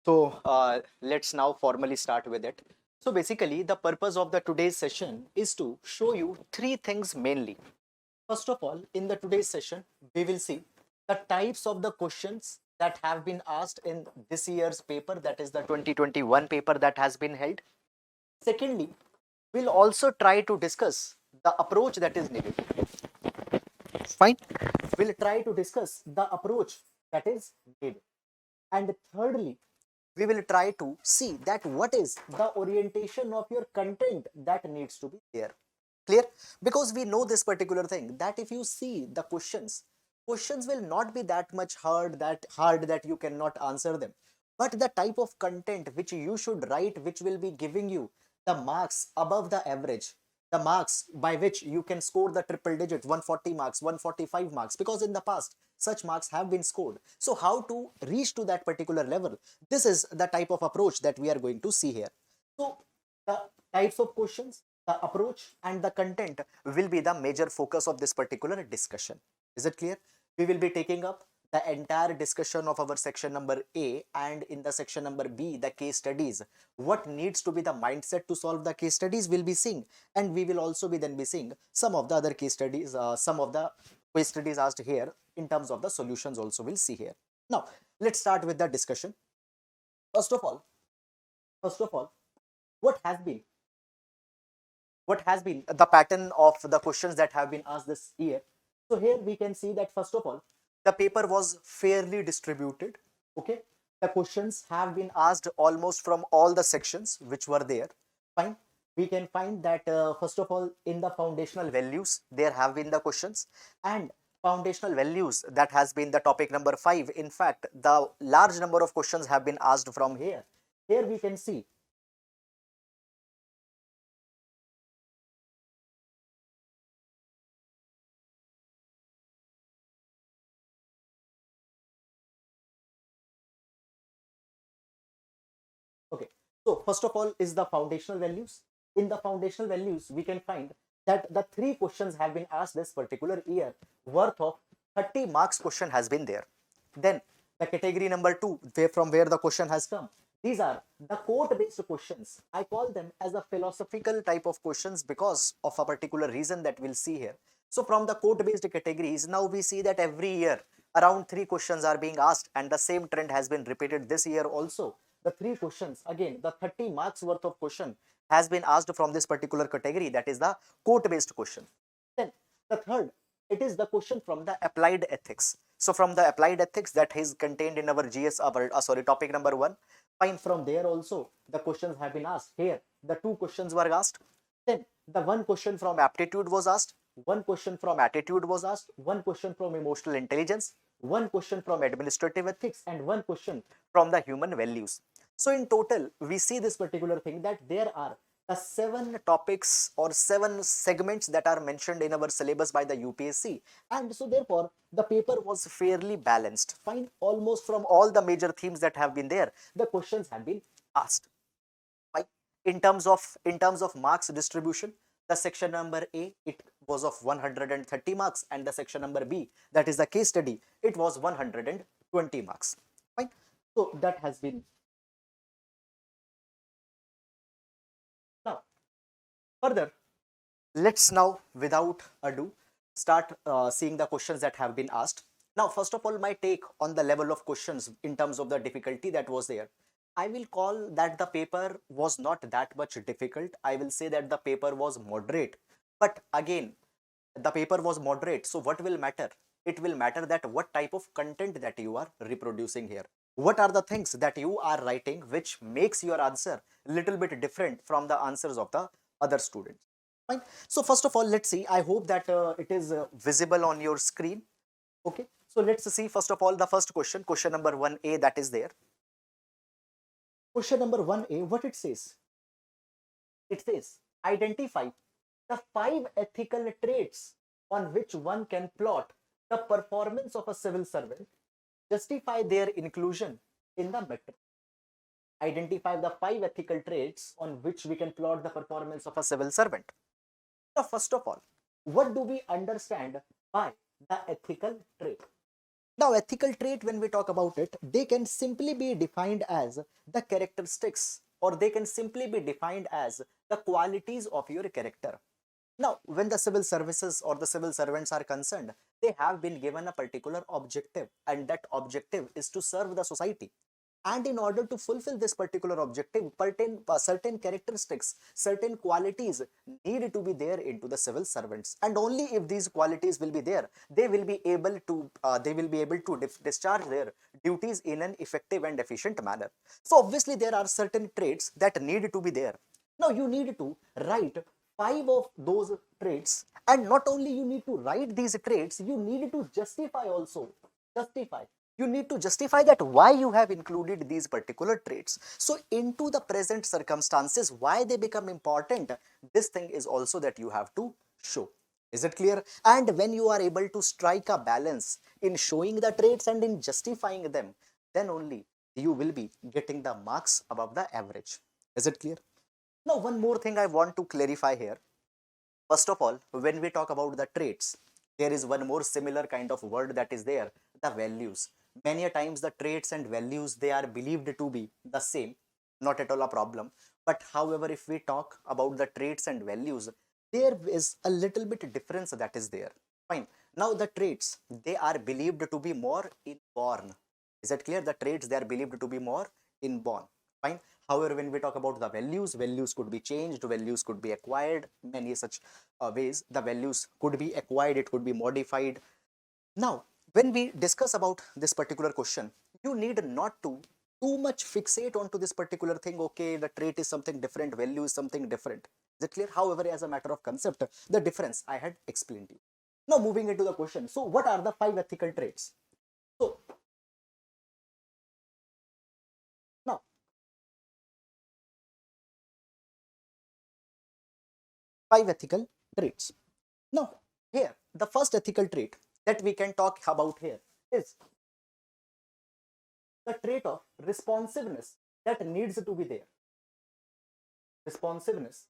Let's now formally start with it. So basically, the purpose of the today's session is to show you three things mainly. First of all, in the today's session, we will see the types of the questions that have been asked in this year's paper, that is the 2021 paper that has been held. Secondly, we'll also try to discuss the approach that is needed. Fine. We'll try to discuss the approach that is needed. And thirdly, we will try to see that what is the orientation of your content that needs to be there. Clear? Because we know this particular thing, that if you see the questions will not be that much hard that you cannot answer them. But the type of content which you should write, which will be giving you the marks above the average, the marks by which you can score the triple digit 140 marks, 145 marks, because in the past such marks have been scored. So how to reach to that particular level, this is the type of approach that we are going to see here. So the types of questions, the approach and the content will be the major focus of this particular discussion. Is it clear? We will be taking up the entire discussion of our section number A, and in the section number B, the case studies. What needs to be the mindset to solve the case studies will be seeing, and we will also be seeing some of the other case studies, some of the case studies asked here in terms of the solutions also we'll see here. Now, let's start with the discussion. First of all, what has been the pattern of the questions that have been asked this year? So here we can see that first of all, the paper was fairly distributed. Okay, the questions have been asked almost from all the sections which were there. Fine. We can find that first of all, in the foundational values there have been the questions, and foundational values, that has been the topic number 5. In fact, the large number of questions have been asked from here. Here we can see okay. So first of all is the foundational values. In the foundational values, we can find that the 3 questions have been asked this particular year, worth of 30 marks question has been there. Then the category number 2, from where the question has come. These are the quote-based questions. I call them as a philosophical type of questions because of a particular reason that we'll see here. So from the quote-based categories, now we see that every year around 3 questions are being asked, and the same trend has been repeated this year also. The 3 questions, again, the 30 marks worth of question has been asked from this particular category, that is the quote-based question. Then the third, it is the question from the applied ethics. So from the applied ethics, that is contained in our topic number 1. Fine, from there also the questions have been asked. Here the 2 questions were asked. Then the 1 question from aptitude was asked, 1 question from attitude was asked, 1 question from emotional intelligence, 1 question from administrative ethics, and 1 question from the human values. So in total, we see this particular thing, that there are the 7 topics or 7 segments that are mentioned in our syllabus by the UPSC, and so therefore the paper was fairly balanced. Fine, almost from all the major themes that have been there, the questions have been asked. Fine. In terms of marks distribution, the section number A, it was of 130 marks, and the section number B, that is the case study, it was 120 marks. Fine. So that has been. Now, further, let's now, without ado, start seeing the questions that have been asked. Now, first of all, my take on the level of questions in terms of the difficulty that was there. I will call that the paper was not that much difficult. I will say that the paper was moderate. But again, the paper was moderate. So what will matter? It will matter that what type of content that you are reproducing here. What are the things that you are writing which makes your answer a little bit different from the answers of the other students. Fine. So first of all, let's see. I hope that it is visible on your screen. Okay. So let's see first of all the first question, question number 1A, that is there. Question number 1A, what it says? It says, identify the 5 ethical traits on which one can plot the performance of a civil servant, justify their inclusion in the metric. Identify the 5 ethical traits on which we can plot the performance of a civil servant. Now, first of all, what do we understand by the ethical trait? Now, ethical trait, when we talk about it, they can simply be defined as the characteristics, or they can simply be defined as the qualities of your character. Now, when the civil services or the civil servants are concerned, they have been given a particular objective, and that objective is to serve the society. And in order to fulfill this particular objective, certain characteristics, certain qualities need to be there into the civil servants. And only if these qualities will be there, they will be able to discharge their duties in an effective and efficient manner. So obviously there are certain traits that need to be there. Now you need to write 5 of those traits, and not only you need to write these traits, you need to justify also. Justify. You need to justify that why you have included these particular traits. So into the present circumstances, why they become important, this thing is also that you have to show. Is it clear? And when you are able to strike a balance in showing the traits and in justifying them, then only you will be getting the marks above the average. Is it clear? Now, one more thing I want to clarify here. First of all, when we talk about the traits, there is one more similar kind of word that is there, the values. Many a times the traits and values, they are believed to be the same, not at all a problem. But however, if we talk about the traits and values, there is a little bit difference that is there. Fine. Now the traits, they are believed to be more inborn. Is that clear? The traits, they are believed to be more inborn. Fine. However, when we talk about the values, values could be changed, values could be acquired, many such ways. The values could be acquired, it could be modified. Now, when we discuss about this particular question, you need not to too much fixate onto this particular thing. Okay, the trait is something different, value is something different. Is it clear? However, as a matter of concept, the difference I had explained to you. Now, moving into the question. So, what are the 5 ethical traits? So, now, 5 ethical traits. Now, here, the first ethical trait that we can talk about here is the trait of responsiveness that needs to be there. Responsiveness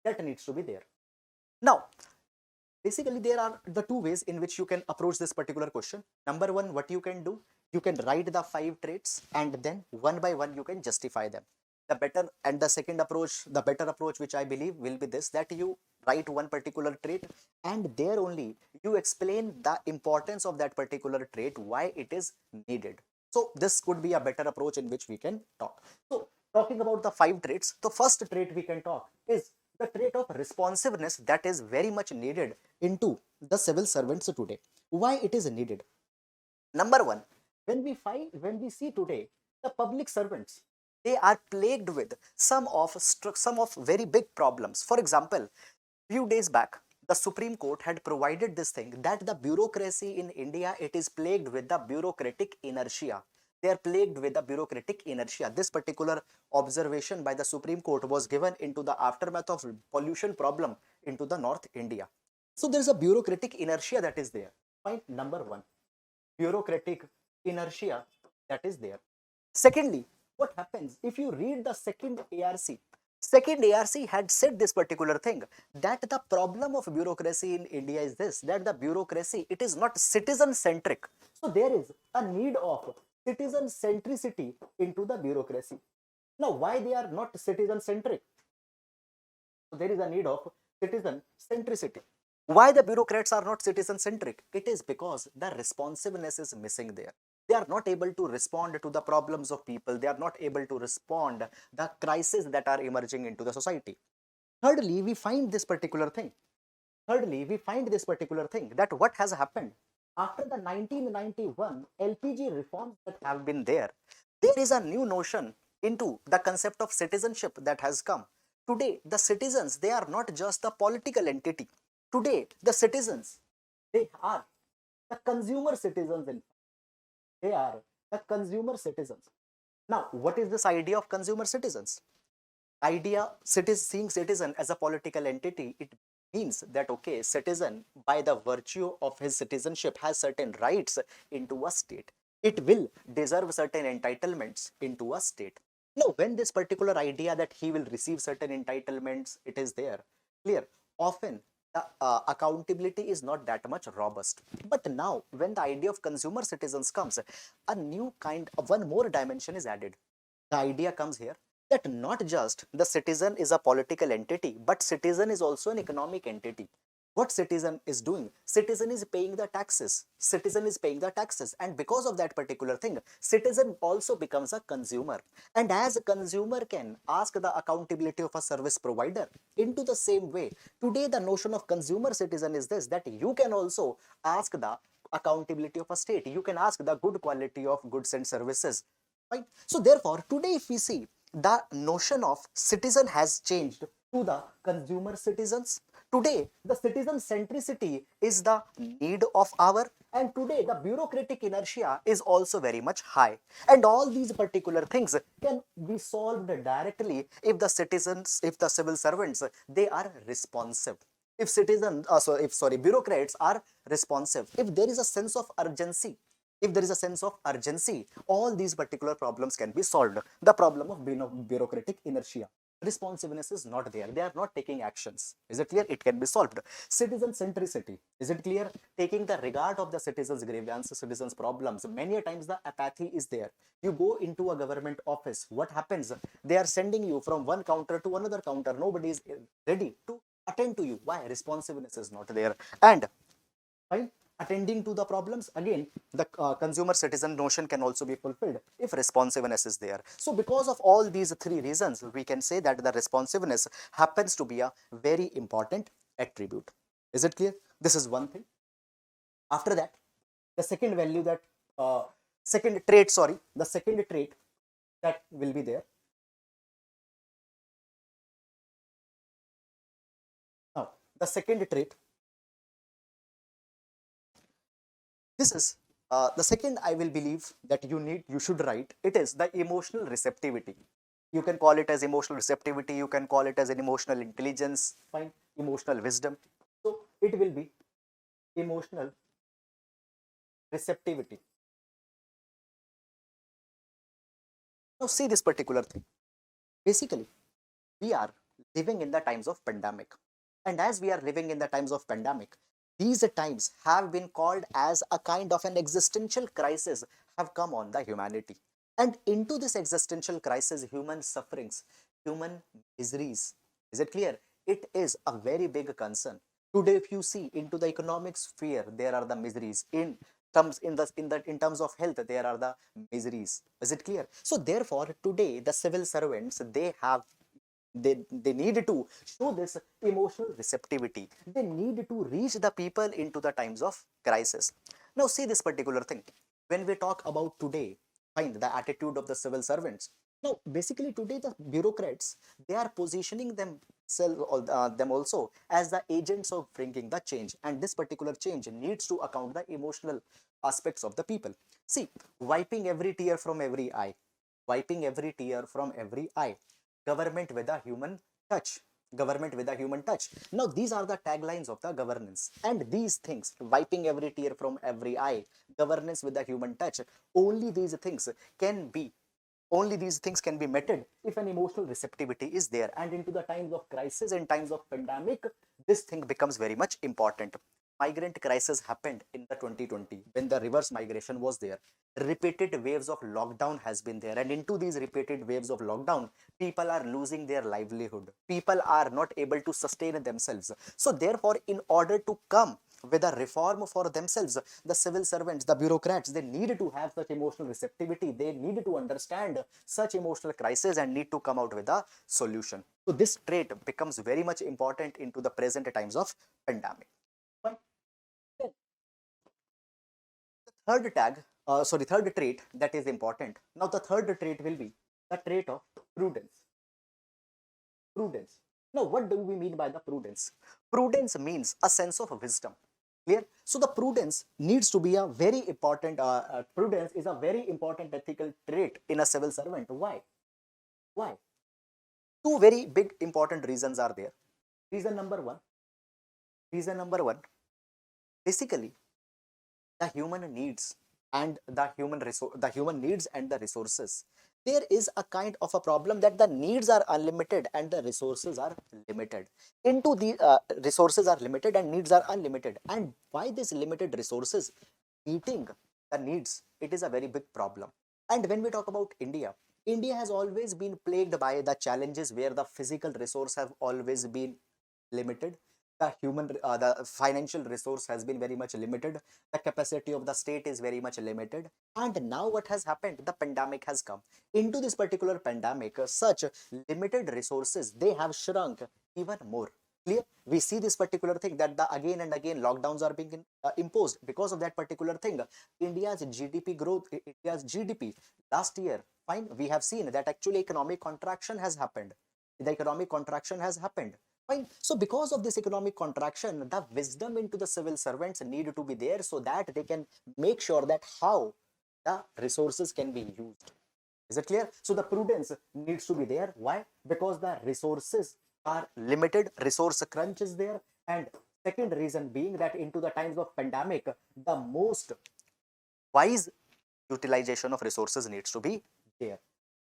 that needs to be there. Now, basically, there are the 2 ways in which you can approach this particular question. Number one, what you can do, you can write the 5 traits and then one by one you can justify them. The better and the second approach, the better approach, which I believe will be this, that you write one particular trait and there only you explain the importance of that particular trait, why it is needed. So this could be a better approach in which we can talk. So talking about the 5 traits, the first trait we can talk is the trait of responsiveness that is very much needed into the civil servants today. Why it is needed? Number one, when we see today the public servants, they are plagued with some of very big problems. For example, few days back, the Supreme Court had provided this thing that the bureaucracy in India, it is plagued with the bureaucratic inertia. They are plagued with the bureaucratic inertia. This particular observation by the Supreme Court was given into the aftermath of pollution problem into the North India. So there is a bureaucratic inertia that is there. Point number one, bureaucratic inertia that is there. Secondly, what happens if you read the second ARC? Second ARC had said this particular thing, that the problem of bureaucracy in India is this, that the bureaucracy, it is not citizen centric. So there is a need of citizen centricity into the bureaucracy. Now, why they are not citizen centric? So there is a need of citizen centricity. Why the bureaucrats are not citizen centric? It is because the responsiveness is missing there. They are not able to respond to the problems of people. They are not able to respond the crises that are emerging into the society. Thirdly, we find this particular thing. That what has happened after the 1991 LPG reforms that have been there, there is a new notion into the concept of citizenship that has come. Today, the citizens, they are not just the political entity. Today, the citizens, they are the consumer citizens. They are the consumer citizens. Now, what is this idea of consumer citizens? Seeing citizen as a political entity, it means that, okay, citizen, by the virtue of his citizenship, has certain rights into a state. It will deserve certain entitlements into a state. Now, when this particular idea that he will receive certain entitlements, it is there, clear, often the accountability is not that much robust. But now, when the idea of consumer citizens comes, a new kind of one more dimension is added. The idea comes here that not just the citizen is a political entity, but citizen is also an economic entity. What citizen is doing? Citizen is paying the taxes. Citizen is paying the taxes, and because of that particular thing, citizen also becomes a consumer. And as a consumer can ask the accountability of a service provider, into the same way, today the notion of consumer citizen is this, that you can also ask the accountability of a state. You can ask the good quality of goods and services. Right? So therefore, today if we see, the notion of citizen has changed to the consumer citizens. Today, the citizen centricity is the need of hour, and today the bureaucratic inertia is also very much high. And all these particular things can be solved directly if the citizens, if the civil servants, they are responsive. If citizens, bureaucrats are responsive, if there is a sense of urgency, if there is a sense of urgency, all these particular problems can be solved. The problem of bureaucratic inertia, responsiveness is not there. They are not taking actions. Is it clear? It can be solved. Citizen centricity. Is it clear? Taking the regard of the citizens' grievances, citizens' problems. Many a times the apathy is there. You go into a government office. What happens? They are sending you from one counter to another counter. Nobody is ready to attend to you. Why? Responsiveness is not there. And right, attending to the problems, again the consumer citizen notion can also be fulfilled if responsiveness is there. So because of all these three reasons, we can say that the responsiveness happens to be a very important attribute. Is it clear? This is one thing. After that, the second value that the second trait that will be there. Now the second trait, this is the second I will believe that you should write. It is the emotional receptivity. You can call it as emotional receptivity. You can call it as an emotional intelligence. Fine, emotional wisdom. So it will be emotional receptivity. Now see this particular thing. Basically, we are living in the times of pandemic, and as we are living in the times of pandemic, these times have been called as a kind of an existential crisis have come on the humanity. And into this existential crisis, human sufferings, human miseries, is it clear? It is a very big concern. Today, if you see into the economic sphere, there are the miseries. In terms of health, there are the miseries. Is it clear? So therefore, today the civil servants, they need to show this emotional receptivity. They need to reach the people into the times of crisis. Now see this particular thing. When we talk about today, find the attitude of the civil servants. Now basically today the bureaucrats, they are positioning them also as the agents of bringing the change, and this particular change needs to account the emotional aspects of the people. See, wiping every tear from every eye, wiping every tear from every eye, government with a human touch, government with a human touch. Now these are the taglines of the governance, and these things, wiping every tear from every eye, governance with a human touch, only these things can be only these things can be met if an emotional receptivity is there. And into the times of crisis and times of pandemic, this thing becomes very much important. Migrant crisis happened in the 2020 when the reverse migration was there. Repeated waves of lockdown has been there, and into these repeated waves of lockdown, people are losing their livelihood. People are not able to sustain themselves. So therefore, in order to come with a reform for themselves, the civil servants, the bureaucrats, they need to have such emotional receptivity. They need to understand such emotional crisis and need to come out with a solution. So this trait becomes very much important into the present times of pandemic. But then third trait that is important. Now the third trait will be the trait of prudence. Prudence. Now what do we mean by the prudence? Prudence means a sense of wisdom. Clear? So the prudence needs to be a very important, prudence is a very important ethical trait in a civil servant. Why? Why? Two very big important reasons are there. Reason number one, reason number one, basically the human needs and the human needs and the resources, there is a kind of a problem that the needs are unlimited and the resources are limited. Into the resources are limited and needs are unlimited. And why these limited resources meeting the needs? It is a very big problem. And when we talk about India, India has always been plagued by the challenges where the physical resource have always been limited. The financial resource has been very much limited. The capacity of the state is very much limited. And now what has happened? The pandemic has come. Into this particular pandemic, such limited resources, they have shrunk even more. Clear? We see this particular thing that the again and again lockdowns are being imposed because of that particular thing. India's GDP growth, India's GDP last year, fine, we have seen that actually economic contraction has happened. The economic contraction has happened. Fine. So because of this economic contraction, the wisdom into the civil servants need to be there so that they can make sure that how the resources can be used. Is it clear? So the prudence needs to be there. Why? Because the resources are limited, resource crunch is there. And second reason being that into the times of pandemic, the most wise utilization of resources needs to be there.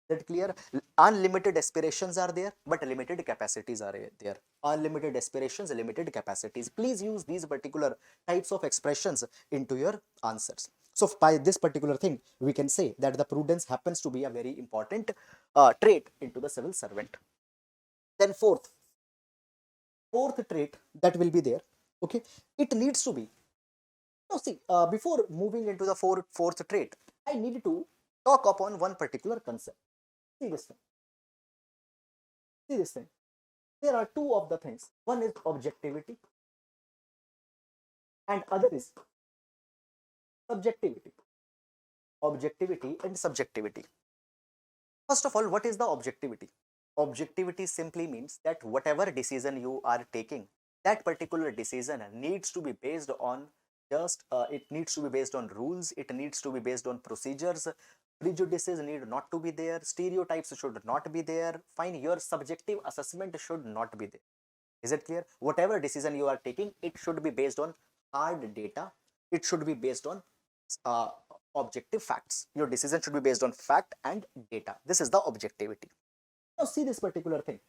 Is that clear? Unlimited aspirations are there, but limited capacities are there. Unlimited aspirations, limited capacities. Please use these particular types of expressions into your answers. So by this particular thing, we can say that the prudence happens to be a very important trait into the civil servant. Then fourth trait that will be there. Okay, it needs to be. Now see, before moving into the fourth trait, I need to talk upon one particular concept. See this thing. See this thing. There are two of the things. One is objectivity and other is subjectivity. Objectivity and subjectivity. First of all, what is the objectivity? Objectivity simply means that whatever decision you are taking, that particular decision needs to be based on it needs to be based on rules, it needs to be based on procedures. Prejudices need not to be there, stereotypes should not be there. Fine, your subjective assessment should not be there. Is it clear? Whatever decision you are taking, it should be based on hard data, it should be based on uh, objective facts. Your decision should be based on fact and data. This is the objectivity. Now see this particular thing.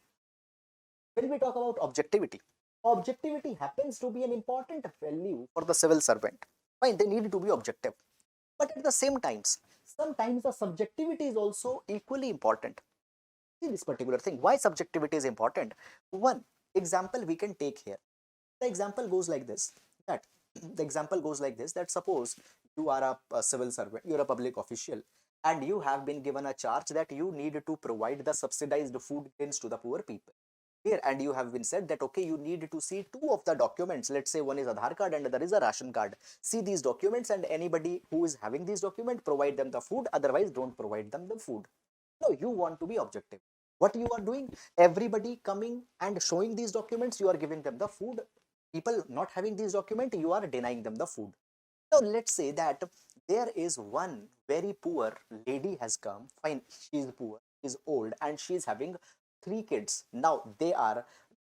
When we talk about objectivity, objectivity happens to be an important value for the civil servant. Fine, they need to be objective. But at the same times, sometimes the subjectivity is also equally important. See this particular thing. Why subjectivity is important? One example we can take here. The example goes like this. That suppose you are a civil servant, you're a public official, and you have been given a charge that you need to provide the subsidized food grains to the poor people. Here, and you have been said that okay, you need to see two of the documents. Let's say one is Aadhaar card and other is a ration card. See these documents, and anybody who is having these documents, provide them the food. Otherwise, don't provide them the food. No, you want to be objective. What you are doing? Everybody coming and showing these documents, you are giving them the food. People not having these documents, you are denying them the food. Now let's say that there is one very poor lady has come. Fine, she is poor, she is old, and she is having three kids. Now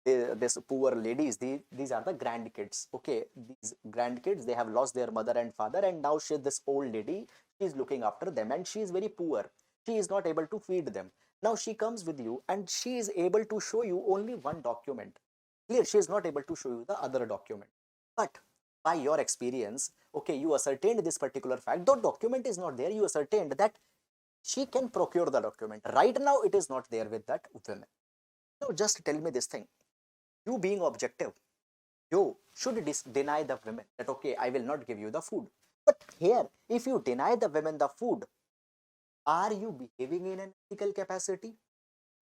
this poor ladies, these are the grandkids. Okay, these grandkids, they have lost their mother and father, and now this old lady, she is looking after them, and she is very poor. She is not able to feed them. Now she comes with you, and she is able to show you only one document. Clear, she is not able to show you the other document. But by your experience, okay, you ascertained this particular fact. Though document is not there, you ascertained that she can procure the document. Right now, it is not there with that woman. Now, just tell me this thing. You being objective, you should deny the women that, okay, I will not give you the food. But here, if you deny the women the food, are you behaving in an ethical capacity?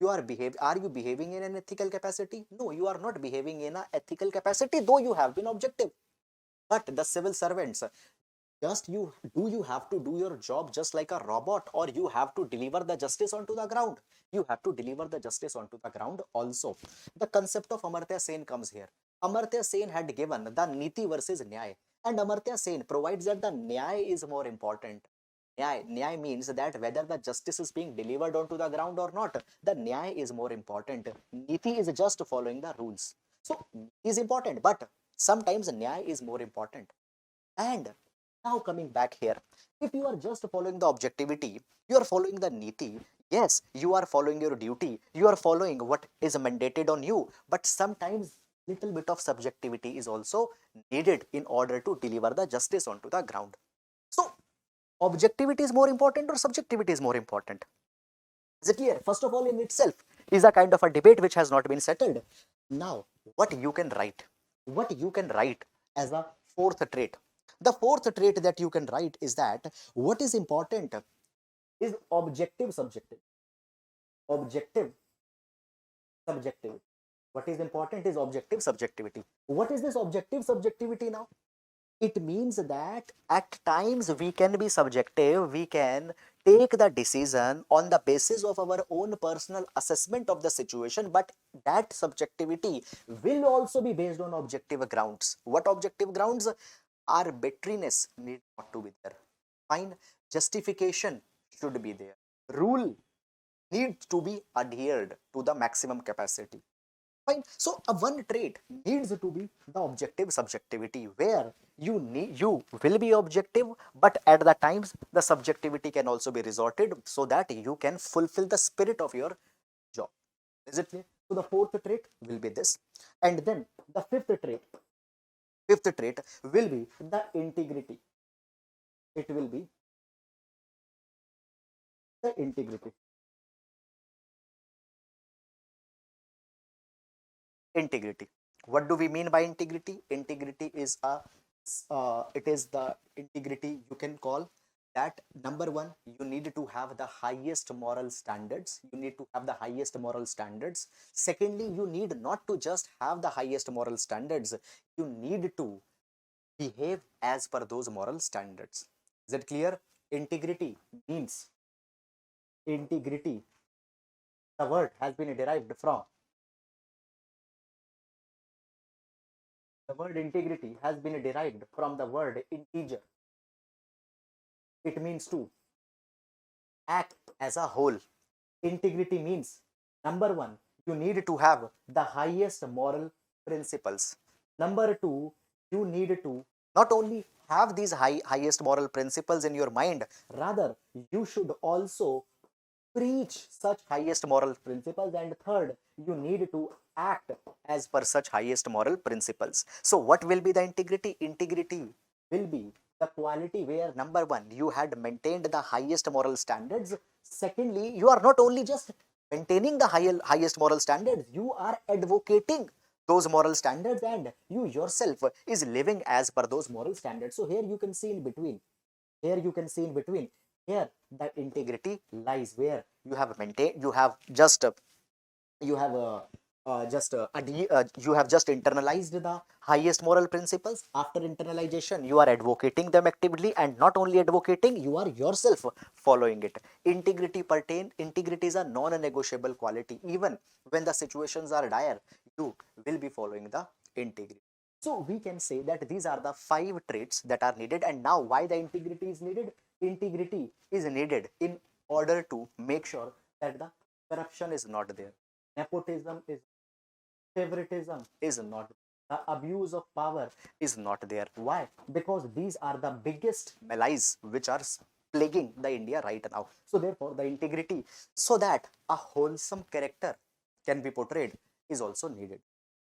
Are you behaving in an ethical capacity? No, you are not behaving in an ethical capacity, though you have been objective. But the civil servants, you have to do your job just like a robot, or you have to deliver the justice onto the ground? You have to deliver the justice onto the ground also. The concept of Amartya Sen comes here. Amartya Sen had given the Niti versus Nyay, and Amartya Sen provides that the Nyay is more important. Nyay means that whether the justice is being delivered onto the ground or not, the Nyay is more important. Niti is just following the rules. So is important, but sometimes Nyay is more important. And now coming back here, if you are just following the objectivity, you are following the Niti, Yes, you are following your duty, you are following what is mandated on you, but sometimes little bit of subjectivity is also needed in order to deliver the justice onto the ground. So objectivity is more important or subjectivity is more important? Is it clear? First of all, in itself is a kind of a debate which has not been settled. Now, what you can write, as a fourth trait. The fourth trait that you can write is that what is important is objective subjective. Objective subjective. What is important is objective subjectivity. What is this objective subjectivity now? It means that at times we can be subjective, we can take the decision on the basis of our own personal assessment of the situation, but that subjectivity will also be based on objective grounds. What objective grounds? Arbitrariness need not to be there. Fine. Justification should be there. Rule needs to be adhered to the maximum capacity. Fine. So a one trait needs to be the objective subjectivity, where you will be objective, but at the times the subjectivity can also be resorted so that you can fulfill the spirit of your job. Is it clear? So the fourth trait will be this, and then the fifth trait will be the integrity. It will be the integrity. Integrity. What do we mean by integrity? Integrity is a it is the integrity you can call that. Number one, you need to have the highest moral standards. You need to have the highest moral standards. Secondly, you need not to just have the highest moral standards. You need to behave as per those moral standards. Is it clear? Integrity means integrity. The word has been derived from the word integrity has been derived from the word integer. It means to act as a whole. Integrity means, number one, you need to have the highest moral principles. Number two, you need to not only have these highest moral principles in your mind, rather, you should also preach such highest moral principles. And third, you need to act as per such highest moral principles. So what will be the integrity? Integrity will be the quality where, number one, you had maintained the highest moral standards. Secondly, you are not only just maintaining the highest moral standards, you are advocating those moral standards, and you yourself is living as per those moral standards. So here you can see in between, here you can see in between, here the integrity lies where you have maintained, you have just you have you have just internalized the highest moral principles. After internalization, you are advocating them actively, and not only advocating, you are yourself following it. Integrity is a non-negotiable quality. Even when the situations are dire, you will be following the integrity. So we can say that these are the 5 traits that are needed. And now, why the integrity is needed? Integrity is needed in order to make sure that the corruption is not there, nepotism is, favoritism is not, the abuse of power is not there. Why? Because these are the biggest malice which are plaguing the India right now. So therefore, the integrity, so that a wholesome character can be portrayed, is also needed.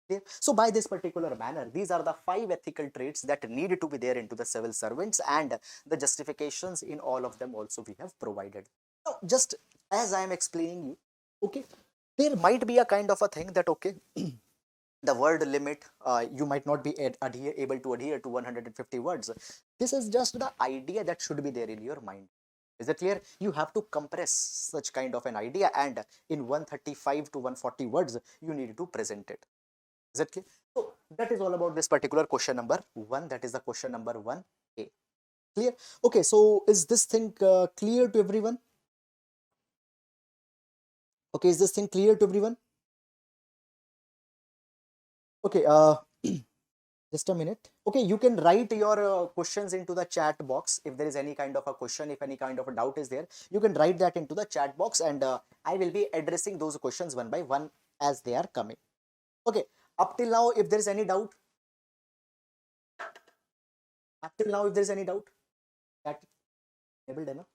Clear? So by this particular manner, these are the 5 ethical traits that need to be there into the civil servants, and the justifications in all of them also we have provided. Now, just as I am explaining you, okay, there might be a kind of a thing that, okay, the word limit, you might not be able to adhere to 150 words. This is just the idea that should be there in your mind. Is it clear? You have to compress such kind of an idea, and in 135 to 140 words, you need to present it. Is it clear? So that is all about this particular question number 1. That is the question number 1A. Clear? Okay, so is this thing clear to everyone? Okay, is this thing clear to everyone? Okay, just a minute. Okay, you can write your questions into the chat box. If there is any kind of a question, if any kind of a doubt is there, you can write that into the chat box, and I will be addressing those questions one by one as they are coming. Okay, up till now, if there is any doubt, up till now, if there is any doubt, that enabled,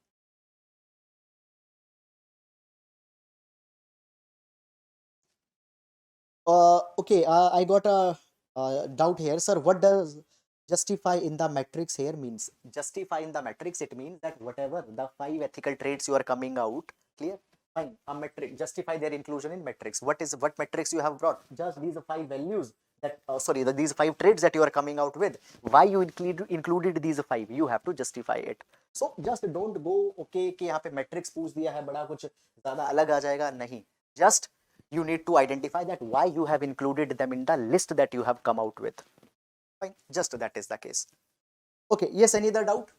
Okay, I got a doubt here, sir. What does justify in the matrix here means? Justify in the matrix, it means that whatever the 5 ethical traits you are coming out, clear? Fine, a metric, justify their inclusion in matrix. What matrix you have brought? Just these 5 values that, these 5 traits that you are coming out with. Why you included these 5? You have to justify it. So just don't go, okay, कि यहाँ पे matrix पूछ दिया है, बड़ा कुछ ज़्यादा अलग आ जाएगा, नहीं. Just you need to identify that why you have included them in the list that you have come out with. Fine, just that is the case. Okay, yes, any other doubt?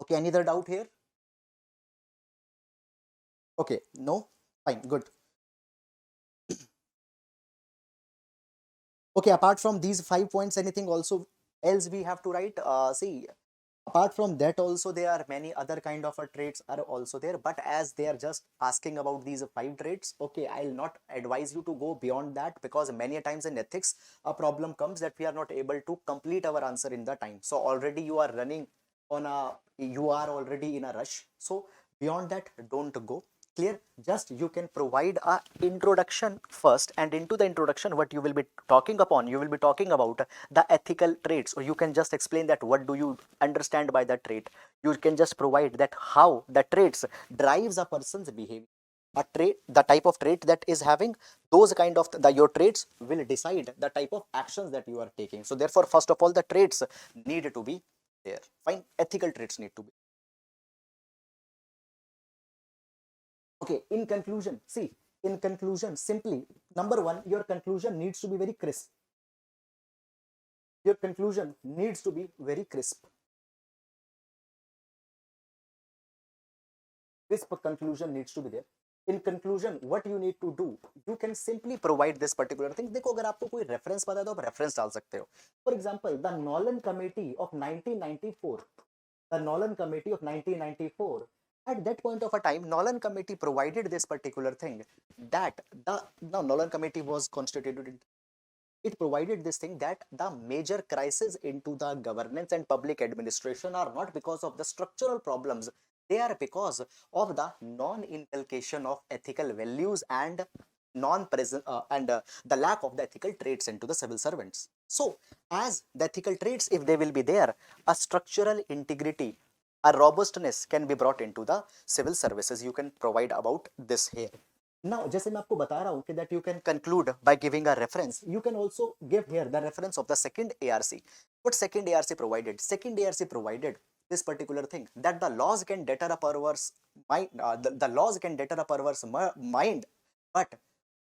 Okay, any other doubt here? Okay, no? Fine, good. Okay, apart from these 5 points, anything also else we have to write? See, apart from that also there are many other kind of traits are also there, but as they are just asking about these 5 traits, okay, I'll not advise you to go beyond that, because many times in ethics a problem comes that we are not able to complete our answer in the time. So already you are running on a, you are already in a rush, so beyond that don't go. Clear? Just you can provide a introduction first, and into the introduction what you will be talking upon, you will be talking about the ethical traits, or you can just explain that what do you understand by the trait. You can just provide that how the traits drives a person's behavior. A trait, the type of trait that is having those kind of your traits will decide the type of actions that you are taking. So therefore, first of all, the traits need to be there. Fine, ethical traits need to be. Okay, in conclusion, see, in conclusion, simply, number one, your conclusion needs to be very crisp. Your conclusion needs to be very crisp. Crisp conclusion needs to be there. In conclusion, what you need to do, you can simply provide this particular thing. देखो, अगर आपको कोई reference पता है तो आप reference डाल सकते हो. For example, the Nolan Committee of 1994, the Nolan Committee of 1994, at that point of a time, Nolan Committee provided this particular thing, that the Nolan Committee was constituted. It provided this thing that the major crises into the governance and public administration are not because of the structural problems, they are because of the non-inculcation of ethical values and non-present the lack of the ethical traits into the civil servants. So as the ethical traits, if they will be there, a structural integrity, a robustness can be brought into the civil services. You can provide about this here. Now, जैसे मैं आपको बता रहा हूँ कि that you can conclude by giving a reference, you can also give here the reference of the second ARC. What second ARC provided? Second ARC provided this particular thing, that the laws can deter a perverse mind, the laws can deter a perverse mind, but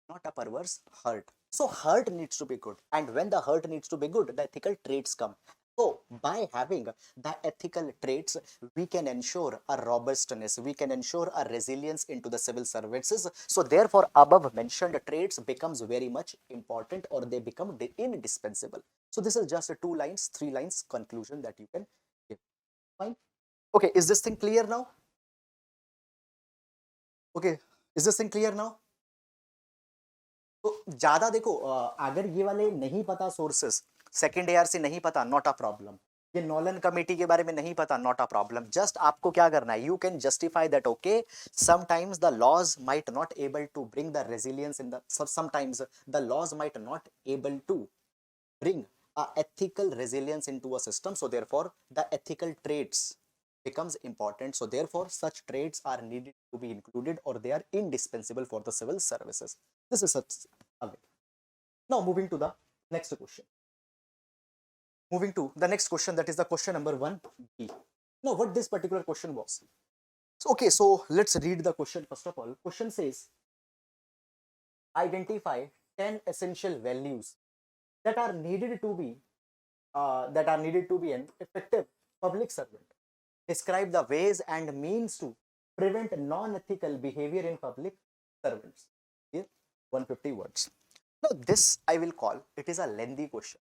not a perverse heart. So heart needs to be good, and when the heart needs to be good, the ethical traits come. So by having the ethical traits, we can ensure a robustness, we can ensure a resilience into the civil services. So therefore, above mentioned traits becomes very much important, or they become indispensable. So this is just a 2 lines, 3 lines conclusion that you can give. Fine. Okay, is this thing clear now? Okay, is this thing clear now? तो ज्यादा देखो, अगर ये वाले नहीं पता sources, second AR से नहीं पता, नॉट अ प्रॉब्लम. ये नॉलन कमेटी के बारे में नहीं पता, नॉट अ प्रॉब्लम. जस्ट आपको क्या करना है, you can justify that okay sometimes the laws might not able to bring the resilience in the, sometimes the laws might not able to bring a ethical resilience into a system. So therefore, the ethical traits becomes important. So therefore, such traits are needed to be included, or they are indispensable for the civil services. This is such a way. Now moving to the next question. Moving to the next question, that is the question number 1B. Now what this particular question was. So, okay, so let's read the question first of all. Question says, identify 10 essential values that are needed to be an effective public servant. Describe the ways and means to prevent non-ethical behavior in public servants. Here, 150 words. Now this I will call, it is a lengthy question.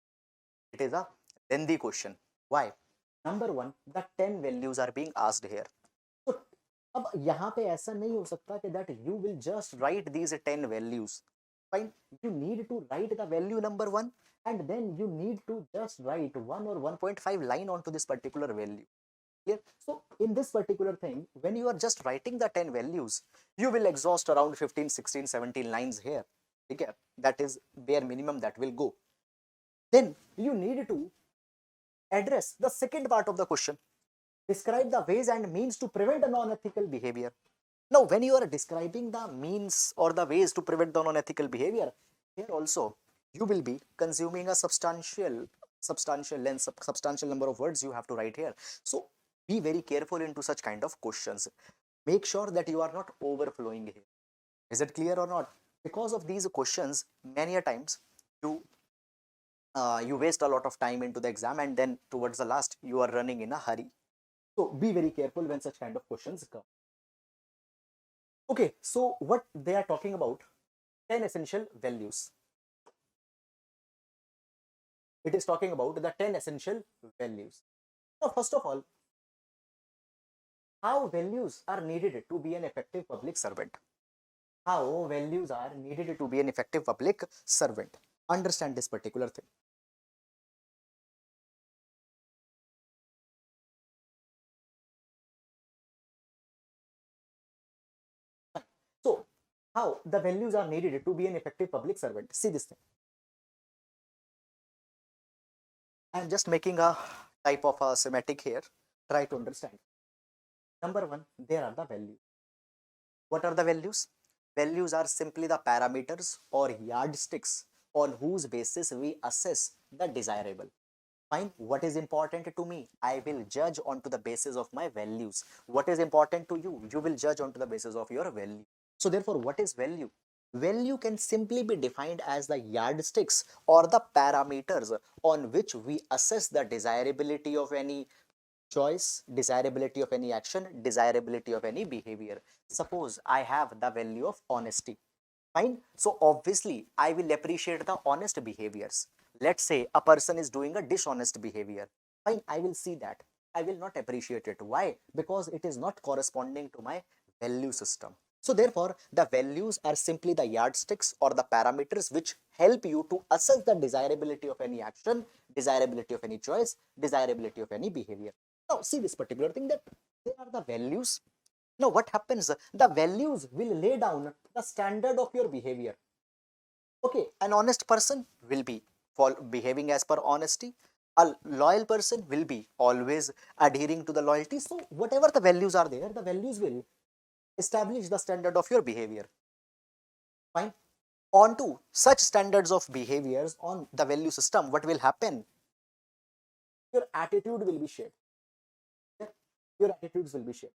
It is a lengthy question. Why? Number one, the 10 values are being asked here. So अब यहाँ पे ऐसा नहीं हो सकता कि that you will just write these 10 values. Fine. You need to write the value number 1, and then you need to just write 1 or 1.5 line onto this particular value. Clear? So in this particular thing, when you are just writing the 10 values, you will exhaust around 15, 16, 17 lines here. Okay? That is bare minimum that will go. Then you need to address the second part of the question. Describe the ways and means to prevent a non-ethical behavior. Now, when you are describing the means or the ways to prevent the non-ethical behavior, here also you will be consuming a substantial number of words you have to write here. So be very careful into such kind of questions. Make sure that you are not overflowing here. Is it clear or not? Because of these questions, many a times you waste a lot of time into the exam, and then towards the last you are running in a hurry. So be very careful when such kind of questions come. Okay, so what they are talking about, 10 essential values. It is talking about the 10 essential values. Now, first of all, how values are needed to be an effective public servant. How values are needed to be an effective public servant. Understand this particular thing. So, how the values are needed to be an effective public servant. See this thing. I am just making a type of a schematic here. Try to understand. Number one, there are the values. What are the values? Values are simply the parameters or yardsticks on whose basis we assess the desirable. Fine, what is important to me? I will judge onto the basis of my values. What is important to you? You will judge onto the basis of your value. So therefore, what is value? Value can simply be defined as the yardsticks or the parameters on which we assess the desirability of any choice, desirability of any action, desirability of any behavior. Suppose I have the value of honesty. Fine. So obviously, I will appreciate the honest behaviors. Let's say a person is doing a dishonest behavior. Fine, I will see that. I will not appreciate it. Why? Because it is not corresponding to my value system. So therefore, the values are simply the yardsticks or the parameters which help you to assess the desirability of any action, desirability of any choice, desirability of any behavior. Now, see this particular thing, that they are the values. Now, what happens? The values will lay down the standard of your behavior. Okay, an honest person will be behaving as per honesty. A loyal person will be always adhering to the loyalty. So, whatever the values are there, the values will establish the standard of your behavior. Fine. Onto such standards of behaviors on the value system, what will happen? Your attitude will be shaped. Your attitudes will be shaped.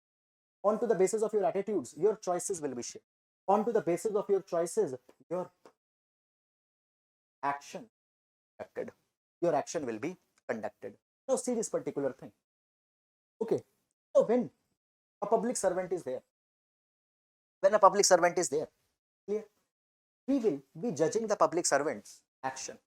Onto the basis of your attitudes, your choices will be shaped. Onto the basis of your choices, your action conducted. Your action will be conducted. Now see this particular thing. Okay. So when a public servant is there, clear, we will be judging the public servant's action.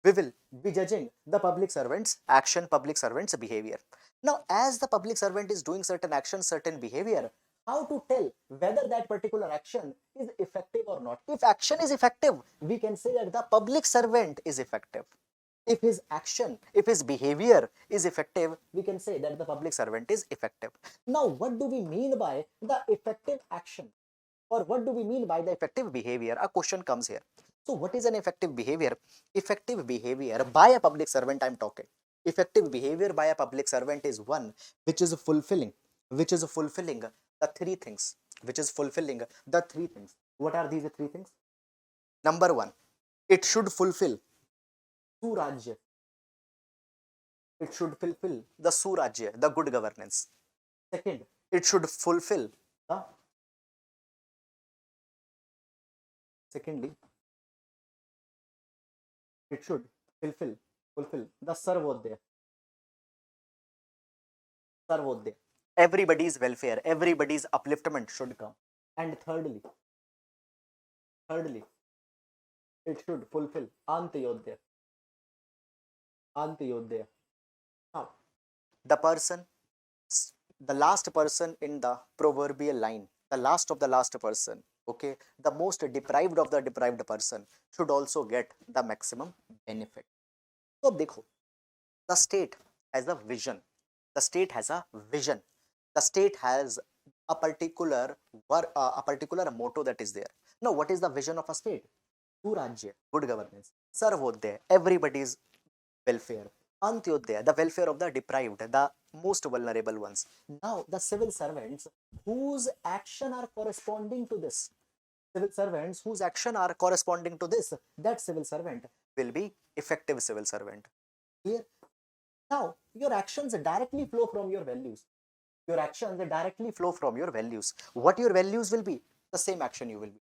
We will be judging the public servant's action, public servant's behavior. Now, as the public servant is doing certain action, certain behavior, how to tell whether that particular action is effective or not? If action is effective, we can say that the public servant is effective. If his action, if his behavior is effective, we can say that the public servant is effective. Now, what do we mean by the effective action? Or what do we mean by the effective behavior? A question comes here. So what is an effective behavior? Effective behavior by a public servant, I'm talking. Effective behavior by a public servant is one which is fulfilling the three things. What are these three things? Number one, it should fulfill Surajya. It should fulfill the Surajya, the good governance. Second, it should fulfill the Secondly, it should fulfill the Sarvodaya. Everybody's welfare, everybody's upliftment should come. And thirdly, it should fulfill Antayodaya. Now, the last person in the proverbial line, the last of the last person, okay, the most deprived of the deprived person should also get the maximum benefit. So, देखो, the state has a vision. The state has a vision. The state has a particular motto that is there. Now, what is the vision of a state? Surajya, good governance, Sarvodaya, everybody's welfare, Antyodaya, the welfare of the deprived, the most vulnerable ones. Now, the civil servants whose action are corresponding to this, that civil servant will be effective civil servant. Clear? Now, your actions directly flow from your values. What your values will be, the same action you will be.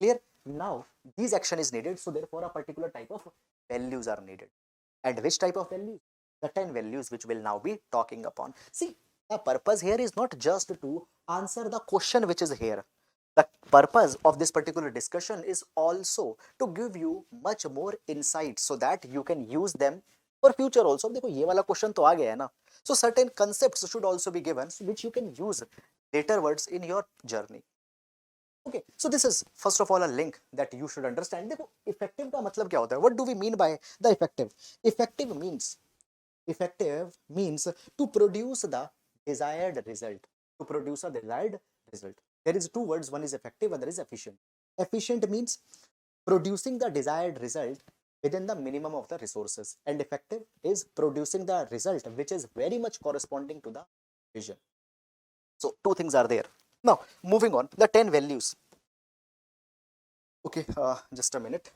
Clear? Now, these action is needed, so therefore a particular type of values are needed. And which type of values? The 10 values which we'll now be talking upon. See, the purpose here is not just to answer the question which is here. The purpose of this particular discussion is also to give you much more insight so that you can use them for future also. देखो ये वाला question तो आ गया है ना. So certain concepts should also be given which you can use later words in your journey. Okay, so this is first of all a link that you should understand. देखो effective का मतलब क्या होता है? What do we mean by the effective? Effective means to produce the desired result. There is two words, one is effective, other is efficient. Efficient means producing the desired result within the minimum of the resources, and effective is producing the result which is very much corresponding to the vision. So two things are there. Now, moving on, the 10 values. Okay, just a minute.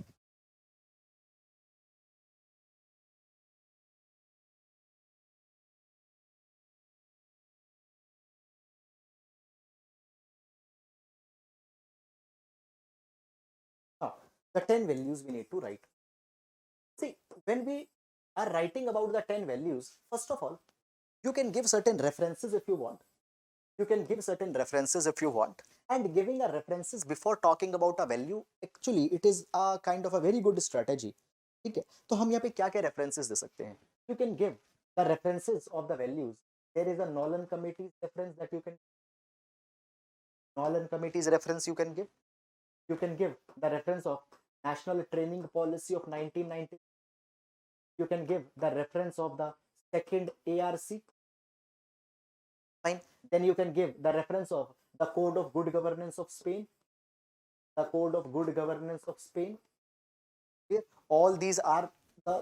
Now, the 10 values we need to write. See, when we are writing about the 10 values, first of all, you can give certain references if you want. And giving a references before talking about a value, actually it is a kind of a very good strategy. ठीक है, तो हम यहाँ पे क्या क्या references दे सकते हैं? You can give the references of the values. There is a Nolan Committee's reference that you can. Give. You can give the reference of National Training Policy of 1990. You can give the reference of the second ARC. Fine. Then you can give the reference of the Code of Good Governance of Spain. Okay. All these are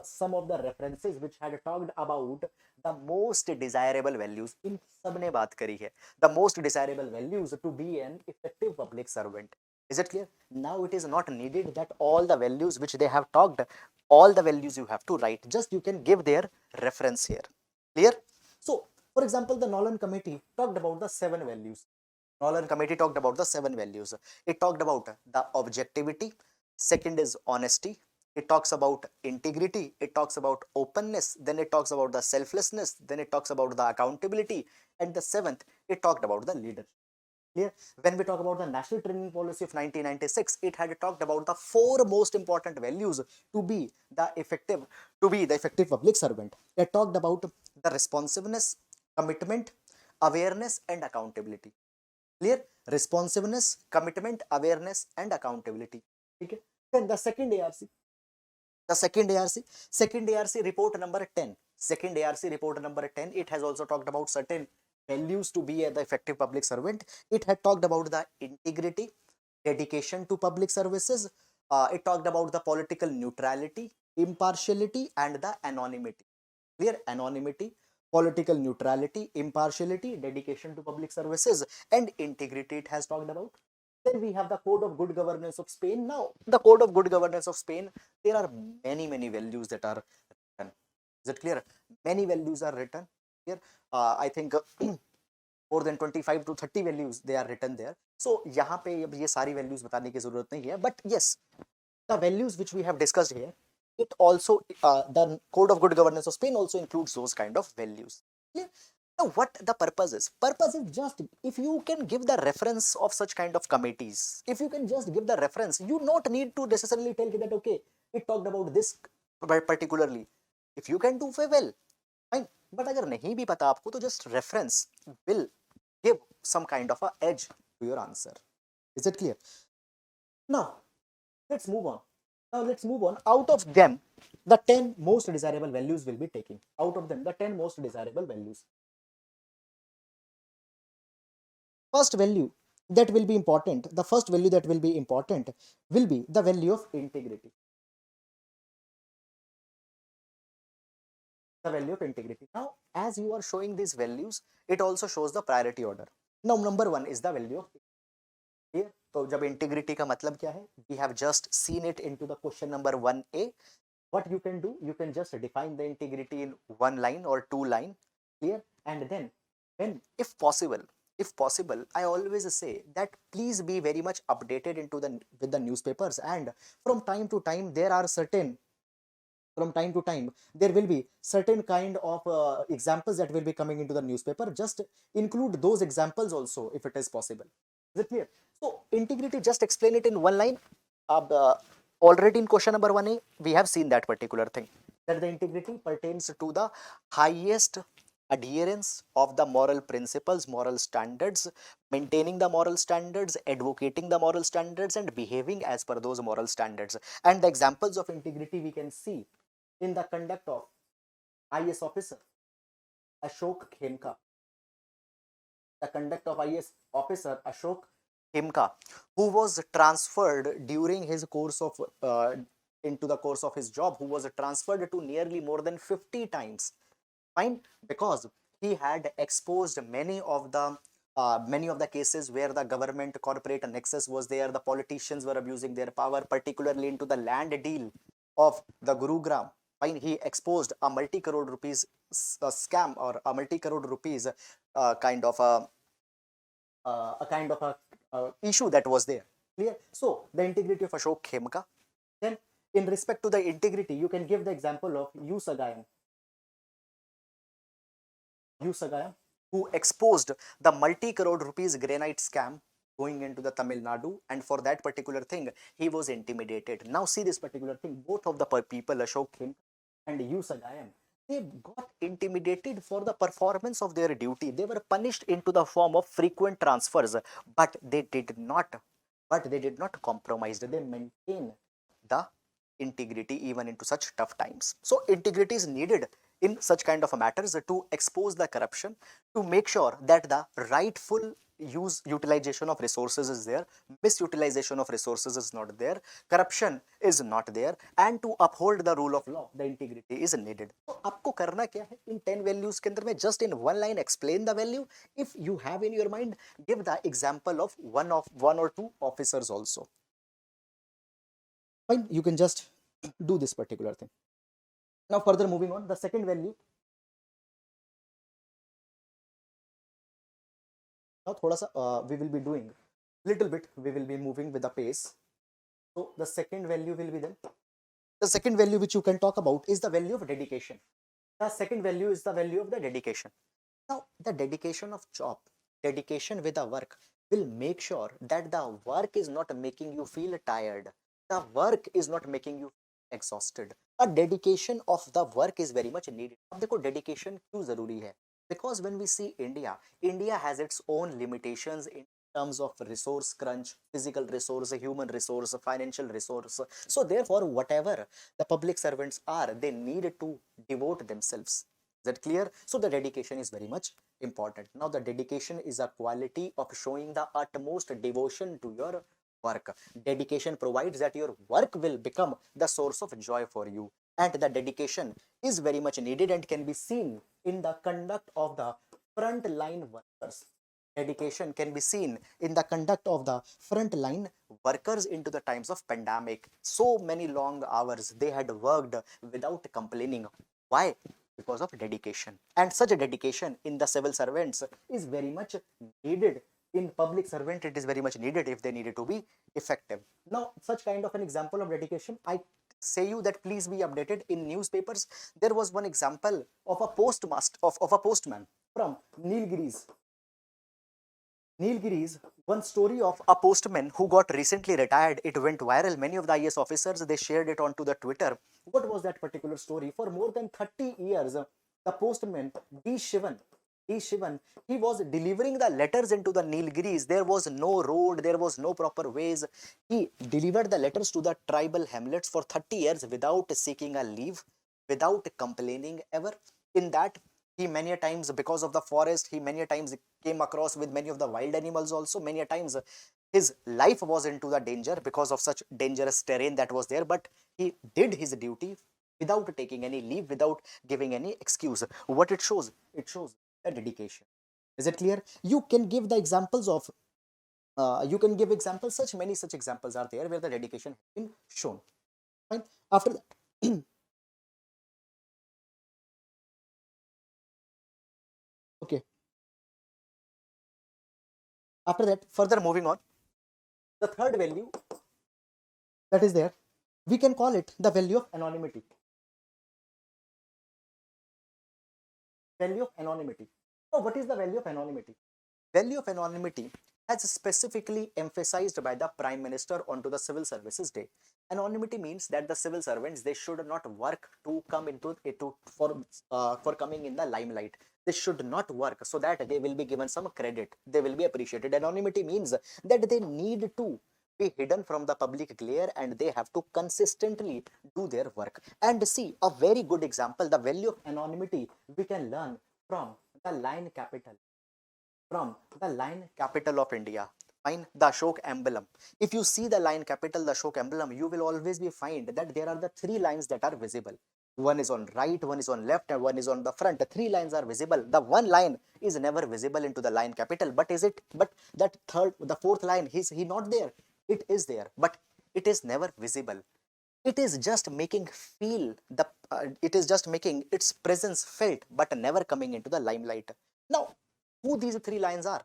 some of the references which had talked about the most desirable values. In सबने बात करी है the most desirable values to be an effective public servant. Is it clear? Now it is not needed that all the values which they have talked, all the values you have to write. Just you can give their reference here. Clear? So, for example, the Nolan Committee talked about the 7 values. It talked about the objectivity. Second is honesty. It talks about integrity. It talks about openness. Then it talks about the selflessness. Then it talks about the accountability. And the 7th, it talked about the leadership. Clear? When we talk about the National Training Policy of 1996, it had talked about the 4 most important values to be the effective public servant. It talked about the responsiveness, commitment, awareness, and accountability. Clear? Responsiveness, commitment, awareness, and accountability. Okay. Then the second ARC. Second ARC report number 10. It has also talked about certain values to be the effective public servant. It had talked about the integrity, dedication to public services. It talked about the political neutrality, impartiality, and the anonymity. Clear? Anonymity, political neutrality, impartiality, dedication to public services, and integrity it has talked about. Then we have the Code of Good Governance of Spain. Now, the Code of Good Governance of Spain, there are many values that are written. Is it clear? Many values are written here. I think more than 25 to 30 values they are written there. So यहाँ पे अब ये सारी values बताने की जरूरत नहीं है. But yes, the values which we have discussed here, it also the Code of Good Governance of Spain also includes those kind of values. Yeah. Now, what the purpose is? Purpose is just if you can give the reference of such kind of committees, if you can just give the reference, you not need to necessarily tell that okay, it talked about this particularly. If you can do well, fine. But अगर नहीं भी पता आपको तो just reference will give some kind of a edge to your answer. Is it clear? Now, let's move on. Out of them, the 10 most desirable values will be taking. Out of them, the 10 most desirable values. first value that will be important, the first value that will be important will be the value of integrity. The value of integrity. Now, as you are showing these values, it also shows the priority order. Now, number one is the value of here. तो जब integrity का मतलब क्या है? We have just seen it into the question number 1A. What you can do? You can just define the integrity in one line or two line, clear? And then, when if possible, I always say that please be very much updated into the with the newspapers, and from time to time there are certain from time to time there will be certain kind of examples that will be coming into the newspaper. Just include those examples also if it is possible. Is it clear? So integrity, just explain it in one line. Already in question number 1A we have seen that particular thing, that the integrity pertains to the highest adherence of the moral principles, moral standards, maintaining the moral standards, advocating the moral standards, and behaving as per those moral standards. And the examples of integrity we can see in the conduct of IS officer Ashok Khemka. The conduct of IS officer Ashok Khemka, who was transferred during his course of into the course of his job, who was transferred to nearly more than 50 times. Fine, because he had exposed many of the cases where the government corporate nexus was there. The politicians were abusing their power, particularly into the land deal of the Gurugram. Fine, he exposed a multi-crore rupees scam, or a multi-crore rupees kind of a issue that was there. Clear? So the integrity of Ashok Khemka. Then, in respect to the integrity, you can give the example of U Sagayam, who exposed the multi-crore rupees granite scam going into the Tamil Nadu, and for that particular thing he was intimidated. Now see this particular thing, both of the people, Ashok Khemka and U Sagayam, they got intimidated for the performance of their duty. They were punished into the form of frequent transfers, but they did not compromise. They maintained the integrity even into such tough times. So integrity is needed in such kind of matters to expose the corruption, to make sure that the rightful utilization of resources is there, misutilization of resources is not there, corruption is not there, and to uphold the rule of law, the integrity is needed. So आपको करना क्या है in 10 values के अंदर में, just in one line explain the value. If you have in your mind, give the example of one or two officers also. Fine, you can just do this particular thing. Now further moving on, the second value. Now thoda sa we will be doing little bit, we will be moving with the pace. So the second value will be then, the second value which you can talk about is the value of dedication. The second value is the value of the dedication. Now the dedication of job, dedication with the work will make sure that the work is not making you feel tired. The work is not making you exhausted. A dedication of the work is very much needed. अब देखो dedication क्यों जरूरी है? Because when we see India has its own limitations in terms of resource crunch, physical resource, human resource, financial resource. So therefore, whatever the public servants are, they need to devote themselves. Is that clear? So the dedication is very much important. Now the dedication is a quality of showing the utmost devotion to your work. Dedication provides that your work will become the source of joy for you, and the dedication is very much needed and can be seen in the conduct of the frontline workers. Dedication can be seen in the conduct of the frontline workers into the times of pandemic. So many long hours they had worked without complaining. Why? Because of dedication. And such a dedication in the civil servants is very much needed. In public servant, it is very much needed if they needed to be effective. Now, such kind of an example of dedication, I say you that please be updated. In newspapers, there was one example of a postman from Nilgiris. One story of a postman who got recently retired. It went viral. Many of the IS officers, they shared it onto the Twitter. What was that particular story? For more than 30 years, the postman D. Shivan, he was delivering the letters into the Nilgiris. There was no road, there was no proper ways. He delivered the letters to the tribal hamlets for 30 years without seeking a leave, without complaining ever. In that, He many a times, because of the forest, he many a times came across with many of the wild animals also. Many a times his life was into the danger because of such dangerous terrain that was there, but he did his duty without taking any leave, without giving any excuse. What it shows? It shows the dedication. Is it clear? You can give the examples of, you can give examples, such many such examples are there where the dedication has been shown. Fine. After that, okay. After that, further moving on, the third value that is there, we can call it the value of anonymity. Value of anonymity. So what is the value of anonymity? Value of anonymity has specifically emphasized by the Prime Minister onto the Civil Services Day. Anonymity means that the civil servants, they should not work to come into it for coming in the limelight. They should not work so that they will be given some credit. They will be appreciated. Anonymity means that they need to be hidden from the public glare and they have to consistently do their work. And see, a very good example, the value of anonymity we can learn from the lion capital, from the lion capital of India. Fine, the Ashok emblem. If you see the lion capital, the Ashok emblem, you will always be find that there are the three lines that are visible. One is on right, one is on left, and one is on the front. The three lines are visible. The one line is never visible into the lion capital. But is it? But that third, the fourth line, he not there. It is there, but it is never visible. It is just making feel the. It is just making its presence felt, but never coming into the limelight. Now, who these three lines are?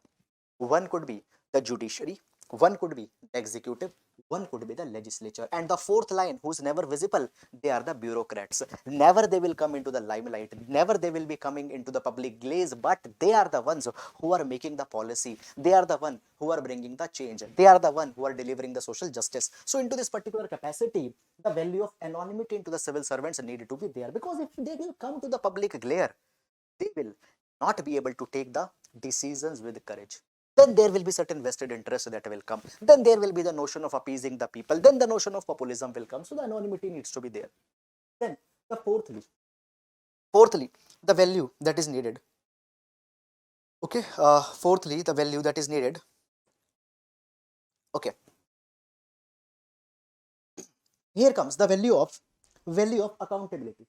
One could be the judiciary, one could be the executive, one could be the legislature, and the fourth line, who's never visible, they are the bureaucrats. Never they will come into the limelight, never they will be coming into the public glaze, but they are the ones who are making the policy, they are the one who are bringing the change, they are the one who are delivering the social justice. So into this particular capacity, the value of anonymity into the civil servants needed to be there, because if they will come to the public glare, they will not be able to take the decisions with courage. Then there will be certain vested interest that will come. Then there will be the notion of appeasing the people. Then the notion of populism will come. So the anonymity needs to be there. Then the fourthly, the value that is needed. Okay. Fourthly, the value that is needed. Okay. Here comes the value of accountability.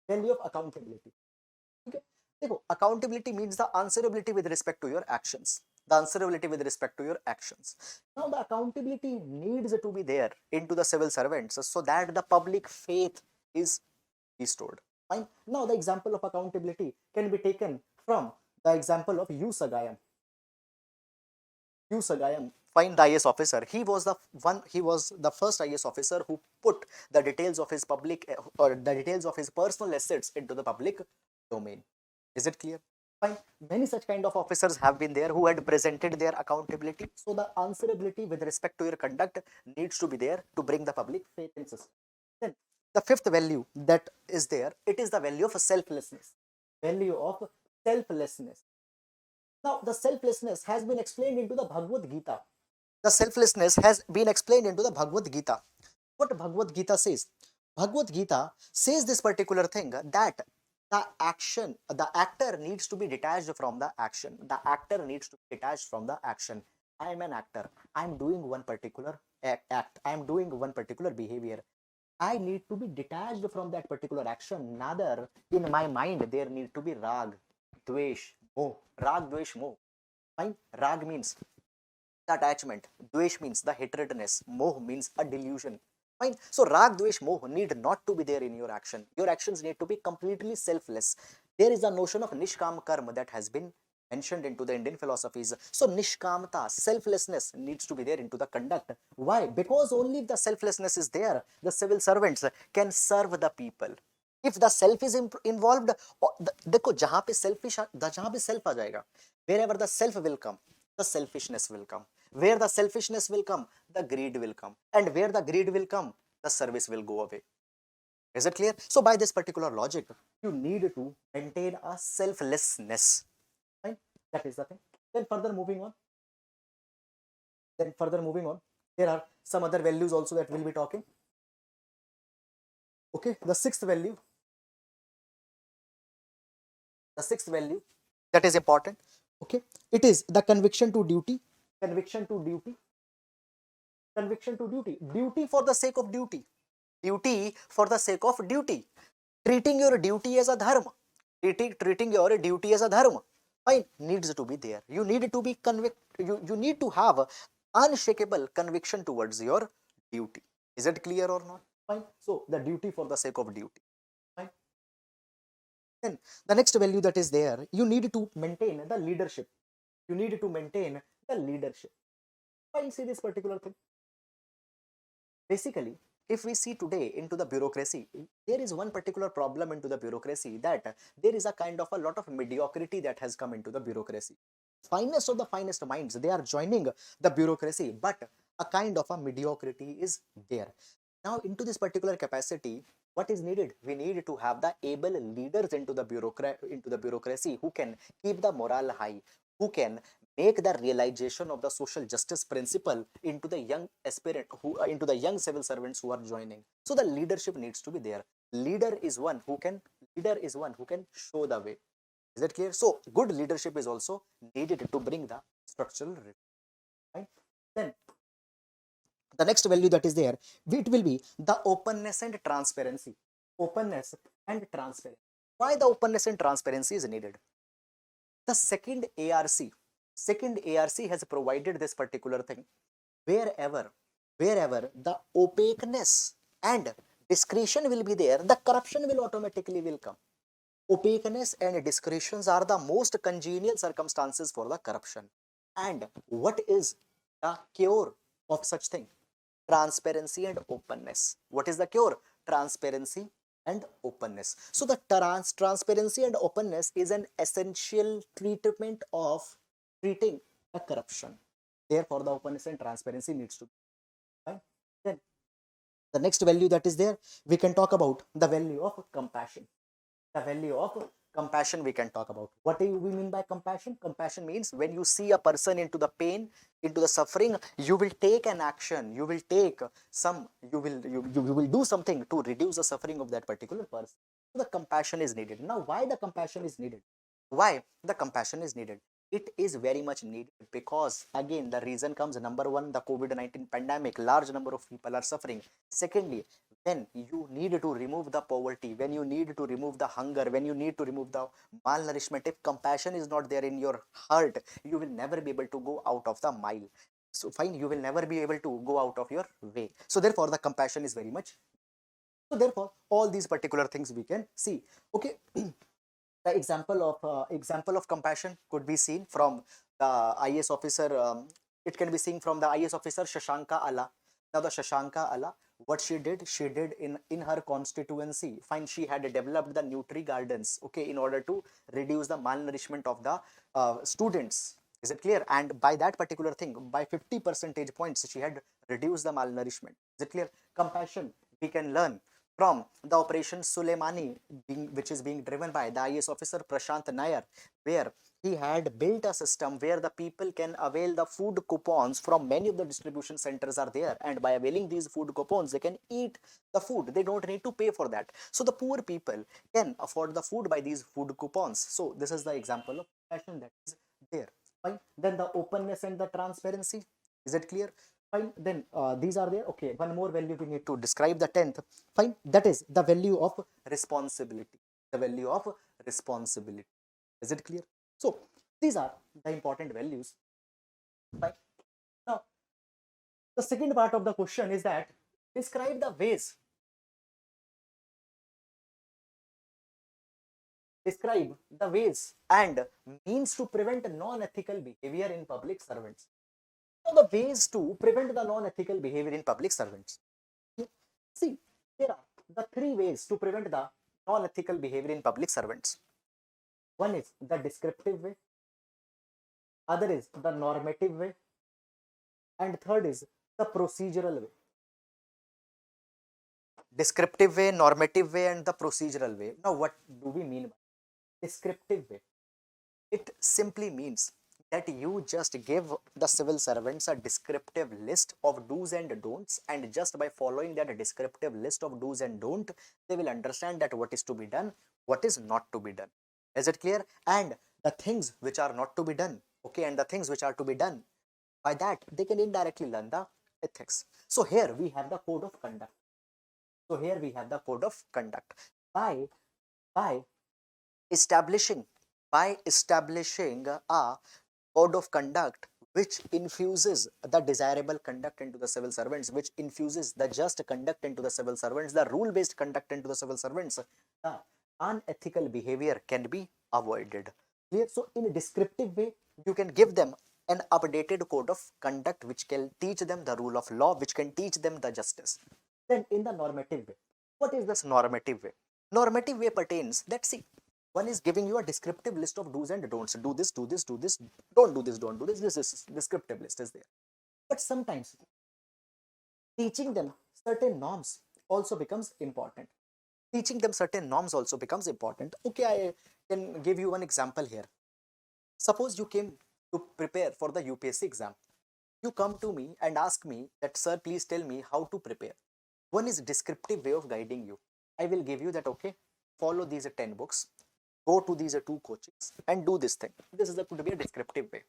Value of accountability. Okay. देखो, accountability means the answerability with respect to your actions. The answerability with respect to your actions. Now the accountability needs to be there into the civil servants so that the public faith is restored. Fine. Now the example of accountability can be taken from the example of U Sagayam. U Sagayam, fine, the IS officer. He was the one. He was the first IS officer who put the details of his public or the details of his personal assets into the public domain. Is it clear? Fine. Many such kind of officers have been there who had presented their accountability. So the answerability with respect to your conduct needs to be there to bring the public faith in system. Then the fifth value that is there, it is the value of selflessness. Value of selflessness. Now the selflessness has been explained into the Bhagavad Gita. The selflessness has been explained into the Bhagavad Gita. What Bhagavad Gita says? Bhagavad Gita says this particular thing, that the actor needs to be detached from the action. The actor needs to be detached from the action. I am an actor. I am doing one particular act. I am doing one particular behavior. I need to be detached from that particular action. Neither in my mind there need to be rag, dvesh, moh. Rag, dvesh, moh. Fine. Rag means the attachment. Dvesh means the hatredness. Moh means a delusion. Fine. So rag, dvesh, moh need not to be there in your action. Your actions need to be completely selfless. There is a notion of nishkam karma that has been mentioned into the Indian philosophies. So nishkamta, selflessness needs to be there into the conduct. Why? Because only if the selflessness is there, the civil servants can serve the people. If the self is involved, देखो जहां पे selfish, जहां पे self आ जाएगा, wherever the self will come, the selfishness will come. Where the selfishness will come, the greed will come. And where the greed will come, the service will go away. Is it clear? So by this particular logic, you need to maintain a selflessness. Right? That is the thing. Then further moving on. There are some other values also that we'll be talking. Okay, the sixth value. The sixth value that is important, okay, it is the conviction to duty, conviction to duty, conviction to duty, duty for the sake of duty, duty for the sake of duty, treating your duty as a dharma, treating your duty as a dharma, fine, needs to be there. You need to be you need to have a unshakable conviction towards your duty. Is it clear or not? Fine. So the duty for the sake of duty. Fine. Then the next value that is there, you need to maintain the leadership. You need to maintain the leadership. Fine, see this particular thing. Basically, if we see today into the bureaucracy, there is one particular problem into the bureaucracy, that there is a kind of a lot of mediocrity that has come into the bureaucracy. Finest of the finest minds, they are joining the bureaucracy, but a kind of a mediocrity is there. Now, into this particular capacity, what is needed? We need to have the able leaders into the bureaucracy who can keep the morale high, who can make the realization of the social justice principle into the young aspirant who into the young civil servants who are joining. So the leadership needs to be there. Leader is one who can show the way. Is that clear? So good leadership is also needed to bring the structural reform. Right? Then the next value that is there, it will be the openness and transparency. Openness and transparency. Why the openness and transparency is needed? The second ARC has provided this particular thing. Wherever the opaqueness and discretion will be there, the corruption will automatically will come. Opaqueness and discretions are the most congenial circumstances for the corruption. And what is the cure of such thing? Transparency and openness. What is the cure? Transparency and openness. So the transparency and openness is an essential treatment of treating a corruption. Therefore, the openness and transparency needs to be. Right? Then the next value that is there, we can talk about the value of compassion. The value of compassion we can talk about. What do we mean by compassion? Compassion means when you see a person into the pain, into the suffering, you will take an action, you will do something to reduce the suffering of that particular person. So the compassion is needed. Now, why the compassion is needed? Why the compassion is needed? It is very much needed because, again, the reason comes, number one, the COVID-19 pandemic, large number of people are suffering. Secondly, when you need to remove the poverty, when you need to remove the hunger, when you need to remove the malnourishment, if compassion is not there in your heart, you will never be able to go out of the mile. So fine, you will never be able to go out of your way. So therefore, the compassion is very much. So therefore, all these particular things we can see. Okay. The example of compassion could be seen from the IAS officer. It can be seen from the IAS officer Shashanka Ala. Now the Shashanka Ala, what she did in her constituency, fine, she had developed the nutri gardens, okay, in order to reduce the malnourishment of the students. Is it clear? And by that particular thing, by 50 percentage points, she had reduced the malnourishment. Is it clear? Compassion we can learn from the Operation Suleimani, which is being driven by the IAS officer Prashant Nair, where he had built a system where the people can avail the food coupons from many of the distribution centers are there, and by availing these food coupons, they can eat the food. They don't need to pay for that. So the poor people can afford the food by these food coupons. So this is the example of passion that is there. Fine. Then the openness and the transparency. Is it clear? Fine. Then these are there. Okay. One more value we need to describe, the 10th. Fine. That is the value of responsibility. The value of responsibility. Is it clear? So these are the important values. Fine. Now, the second part of the question is that describe the ways. Describe the ways and means to prevent non-ethical behavior in public servants. Now, the ways to prevent the non-ethical behavior in public servants. See, there are the three ways to prevent the non-ethical behavior in public servants. One is the descriptive way, other is the normative way, and third is the procedural way. Descriptive way, normative way, and the procedural way. Now, what do we mean by descriptive way? It simply means that you just give the civil servants a descriptive list of do's and don'ts, and just by following that descriptive list of do's and don'ts, they will understand that what is to be done, what is not to be done. Is it clear? And the things which are not to be done, okay, and the things which are to be done, by that they can indirectly learn the ethics. So here we have the code of conduct. So here we have the code of conduct. By establishing establishing a code of conduct which infuses the desirable conduct into the civil servants, which infuses the just conduct into the civil servants, the rule based conduct into the civil servants, the unethical behavior can be avoided. Clear? So in a descriptive way you can give them an updated code of conduct which can teach them the rule of law, which can teach them the justice. Then in the normative way, what is this normative way? Normative way pertains that, see, one is giving you a descriptive list of do's and don'ts. Do this, do this, do this, don't do this, don't do this. This is descriptive list is there. But sometimes teaching them certain norms also becomes important. Teaching them certain norms also becomes important. Okay, I can give you one example here. Suppose you came to prepare for the UPSC exam. You come to me and ask me that, sir, please tell me how to prepare. One is descriptive way of guiding you. I will give you that, okay, follow these 10 books, go to these 2 coaches and do this thing. This is could be a descriptive way.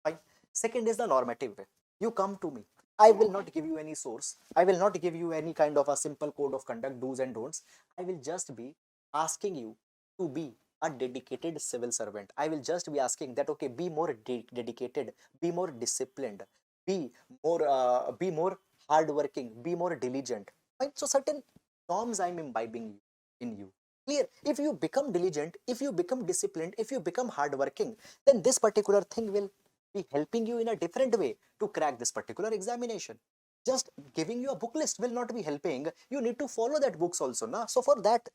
Fine. Second is the normative way. You come to me. I will not give you any source. I will not give you any kind of a simple code of conduct, do's and don'ts. I will just be asking you to be a dedicated civil servant. I will just be asking that, okay, be more dedicated, be more disciplined, be more hardworking, be more diligent. Right? So certain norms I'm imbibing in you. Clear? If you become diligent, if you become disciplined, if you become hardworking, then this particular thing will be helping you in a different way to crack this particular examination. Just giving you a book list will not be helping. You need to follow that books also. Na? So for that,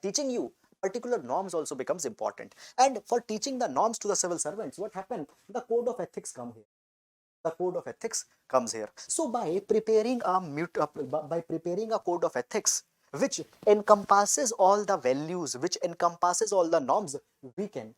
teaching you particular norms also becomes important. And for teaching the norms to the civil servants, what happened? The code of ethics come here. The code of ethics comes here. So by preparing a code of ethics which encompasses all the values, which encompasses all the norms, we can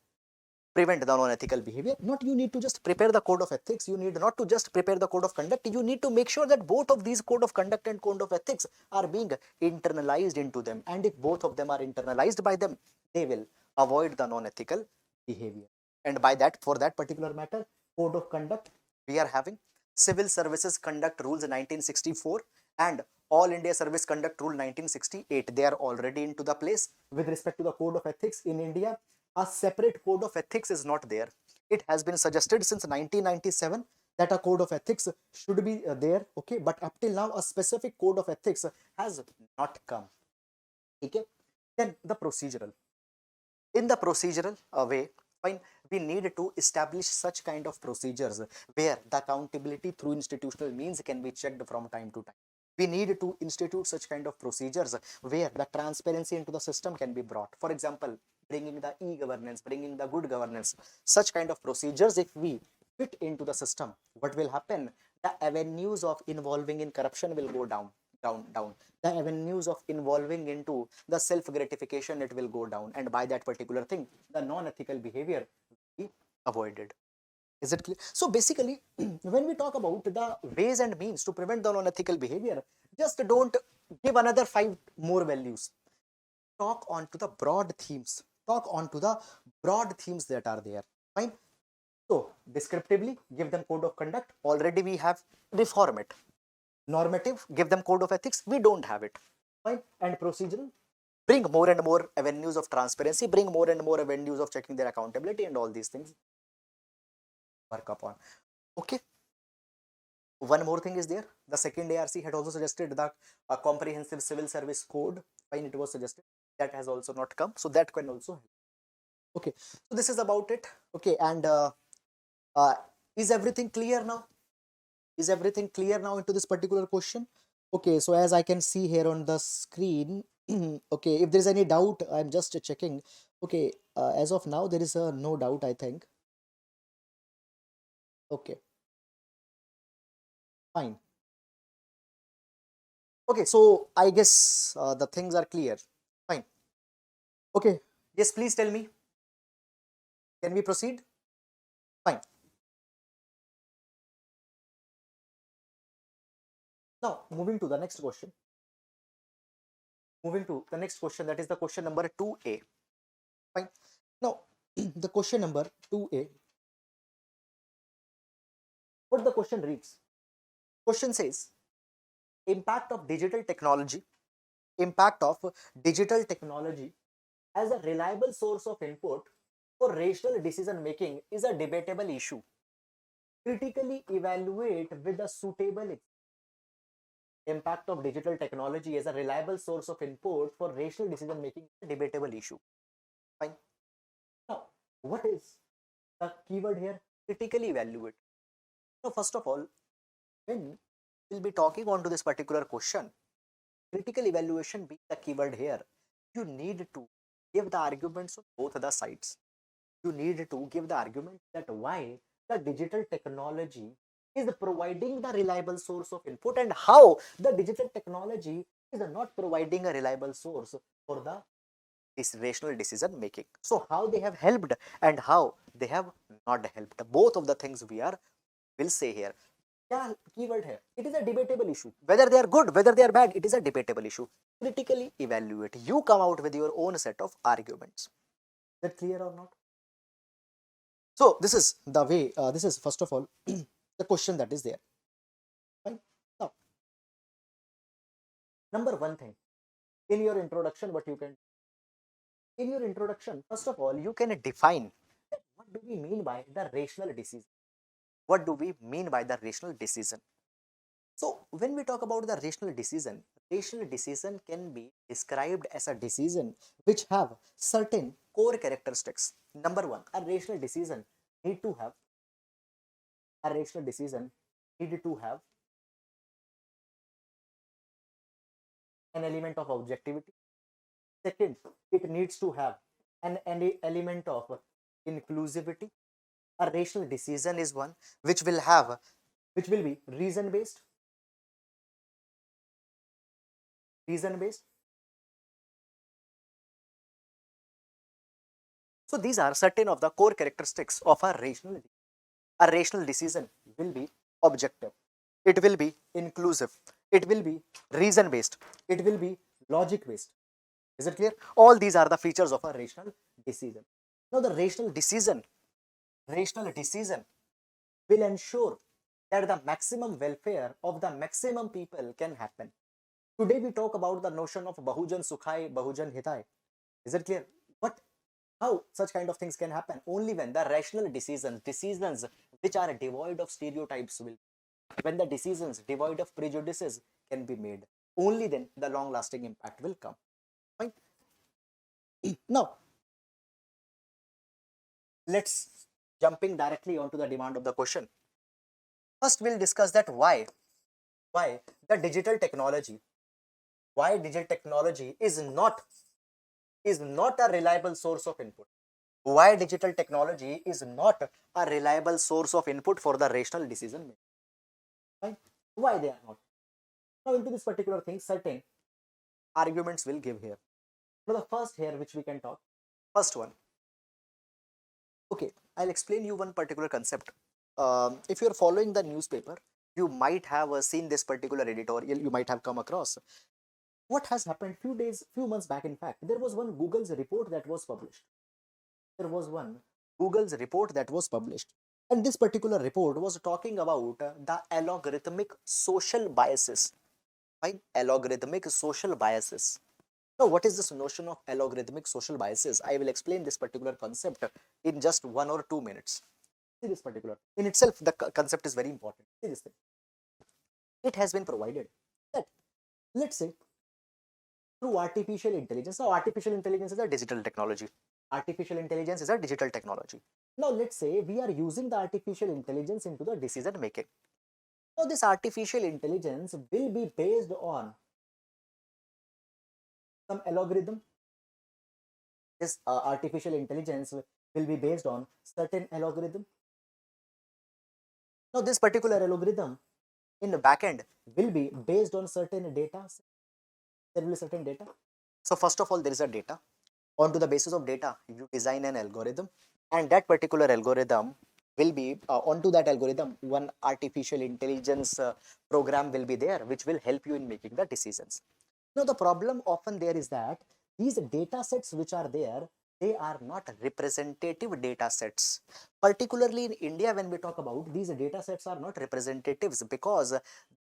prevent the non-ethical behavior. Not you need to just prepare the code of ethics, you need not to just prepare the code of conduct, you need to make sure that both of these code of conduct and code of ethics are being internalized into them, and if both of them are internalized by them, they will avoid the non-ethical behavior. And by that, for that particular matter, code of conduct, we are having Civil Services Conduct Rules 1964 and All India Service Conduct Rule 1968. They are already into the place. With respect to the code of ethics in India, a separate code of ethics is not there. It has been suggested since 1997 that a code of ethics should be there, okay, but up till now a specific code of ethics has not come. Okay, then the procedural. In the procedural way, fine, we need to establish such kind of procedures where the accountability through institutional means can be checked from time to time. We need to institute such kind of procedures where the transparency into the system can be brought. For example, bringing the e-governance, bringing the good governance, such kind of procedures, if we fit into the system, what will happen? The avenues of involving in corruption will go down. The avenues of involving into the self-gratification, it will go down, and by that particular thing, the non-ethical behavior will be avoided. Is it clear? So basically, when we talk about the ways and means to prevent the non-ethical behavior, just don't give another 5 more values. Talk on to the broad themes. Talk on to the broad themes that are there. Fine. So descriptively, give them code of conduct. Already we have. Reform it. Normative, give them code of ethics. We don't have it. Fine. And procedural, bring more and more avenues of transparency, bring more and more avenues of checking their accountability, and all these things work upon. Okay. One more thing is there. The second ARC had also suggested the comprehensive civil service code. Fine, it was suggested. That has also not come. So that can also help. Okay. So this is about it. Okay. And is everything clear now? Is everything clear now into this particular question? Okay. So as I can see here on the screen, okay, if there is any doubt, I'm just checking. Okay. As of now, there is no doubt, I think. Okay. Fine. Okay, so I guess the things are clear. Fine. Okay. Yes, please tell me. Can we proceed? Fine. Now, moving to the next question. Moving to the next question, that is the question number 2A. Fine. Now, the question number 2a, what the question reads? Question says, impact of digital technology, impact of digital technology as a reliable source of input for rational decision making is a debatable issue. Critically evaluate with a suitable impact of digital technology as a reliable source of input for rational decision making is a debatable issue. Fine. Now, what is the keyword here? Critically evaluate. Now, first of all, when we'll be talking on to this particular question, critical evaluation being the keyword here, you need to give the arguments on both the sides. You need to give the argument that why the digital technology is providing the reliable source of input and how the digital technology is not providing a reliable source for the this rational decision making. So how they have helped and how they have not helped. Both of the things we are will say here. Yeah, keyword here. It is a debatable issue. Whether they are good, whether they are bad, it is a debatable issue. Critically evaluate. You come out with your own set of arguments. Is that clear or not? So this is the way, this is first of all, the question that is there. Fine. Now, number one thing, in your introduction, what you can, in your introduction, first of all, you can define what do we mean by the rational decision. What do we mean by the rational decision? So when we talk about the rational decision can be described as a decision which have certain core characteristics. Number one, a rational decision need to have a rational decision need to have an element of objectivity. Second, it needs to have an element of inclusivity. A rational decision is one which will have, which will be reason based. So these are certain of the core characteristics of a rational decision. A rational decision will be objective. It will be inclusive. It will be reason based. It will be logic based. Is it clear? All these are the features of a rational decision. Now the rational decision will ensure that the maximum welfare of the maximum people can happen. Today we talk about the notion of Bahujan Sukhai, Bahujan Hitai. Is it clear? What, how such kind of things can happen? Only when the rational decisions which are devoid of stereotypes will, when the decisions devoid of prejudices can be made. Only then the long lasting impact will come. Fine. Now, let's jumping directly onto the demand of the question. First, we'll discuss that why the digital technology, why digital technology is not a reliable source of input. Why digital technology is not a reliable source of input for the rational decision making. Right? Why they are not? Now, into this particular thing, certain arguments will give here. So the first here which we can talk, first one. Okay, I'll explain you one particular concept. If you're following the newspaper, you might have seen this particular editorial, you might have come across. What has happened few months back, in fact, there was one Google's report that was published. And this particular report was talking about the algorithmic social biases. Right? Algorithmic social biases. Now, what is this notion of algorithmic social biases? I will explain this particular concept in just 1 or 2 minutes. See this particular. In itself, the concept is very important. See this thing. It has been provided that, let's say, through artificial intelligence. Now, artificial intelligence is a digital technology. Artificial intelligence is a digital technology. Now, let's say we are using the artificial intelligence into the decision making. Now, this artificial intelligence will be based on some algorithm. This artificial intelligence will be based on certain algorithm. Now, this particular algorithm in the backend will be based on certain data. There will be certain data. So, first of all, there is a data. On to the basis of data, you design an algorithm, and that particular algorithm will be onto that algorithm, one artificial intelligence program will be there, which will help you in making the decisions. Now, the problem often there is that these data sets which are there, they are not representative data sets. Particularly in India, when we talk about these data sets are not representatives because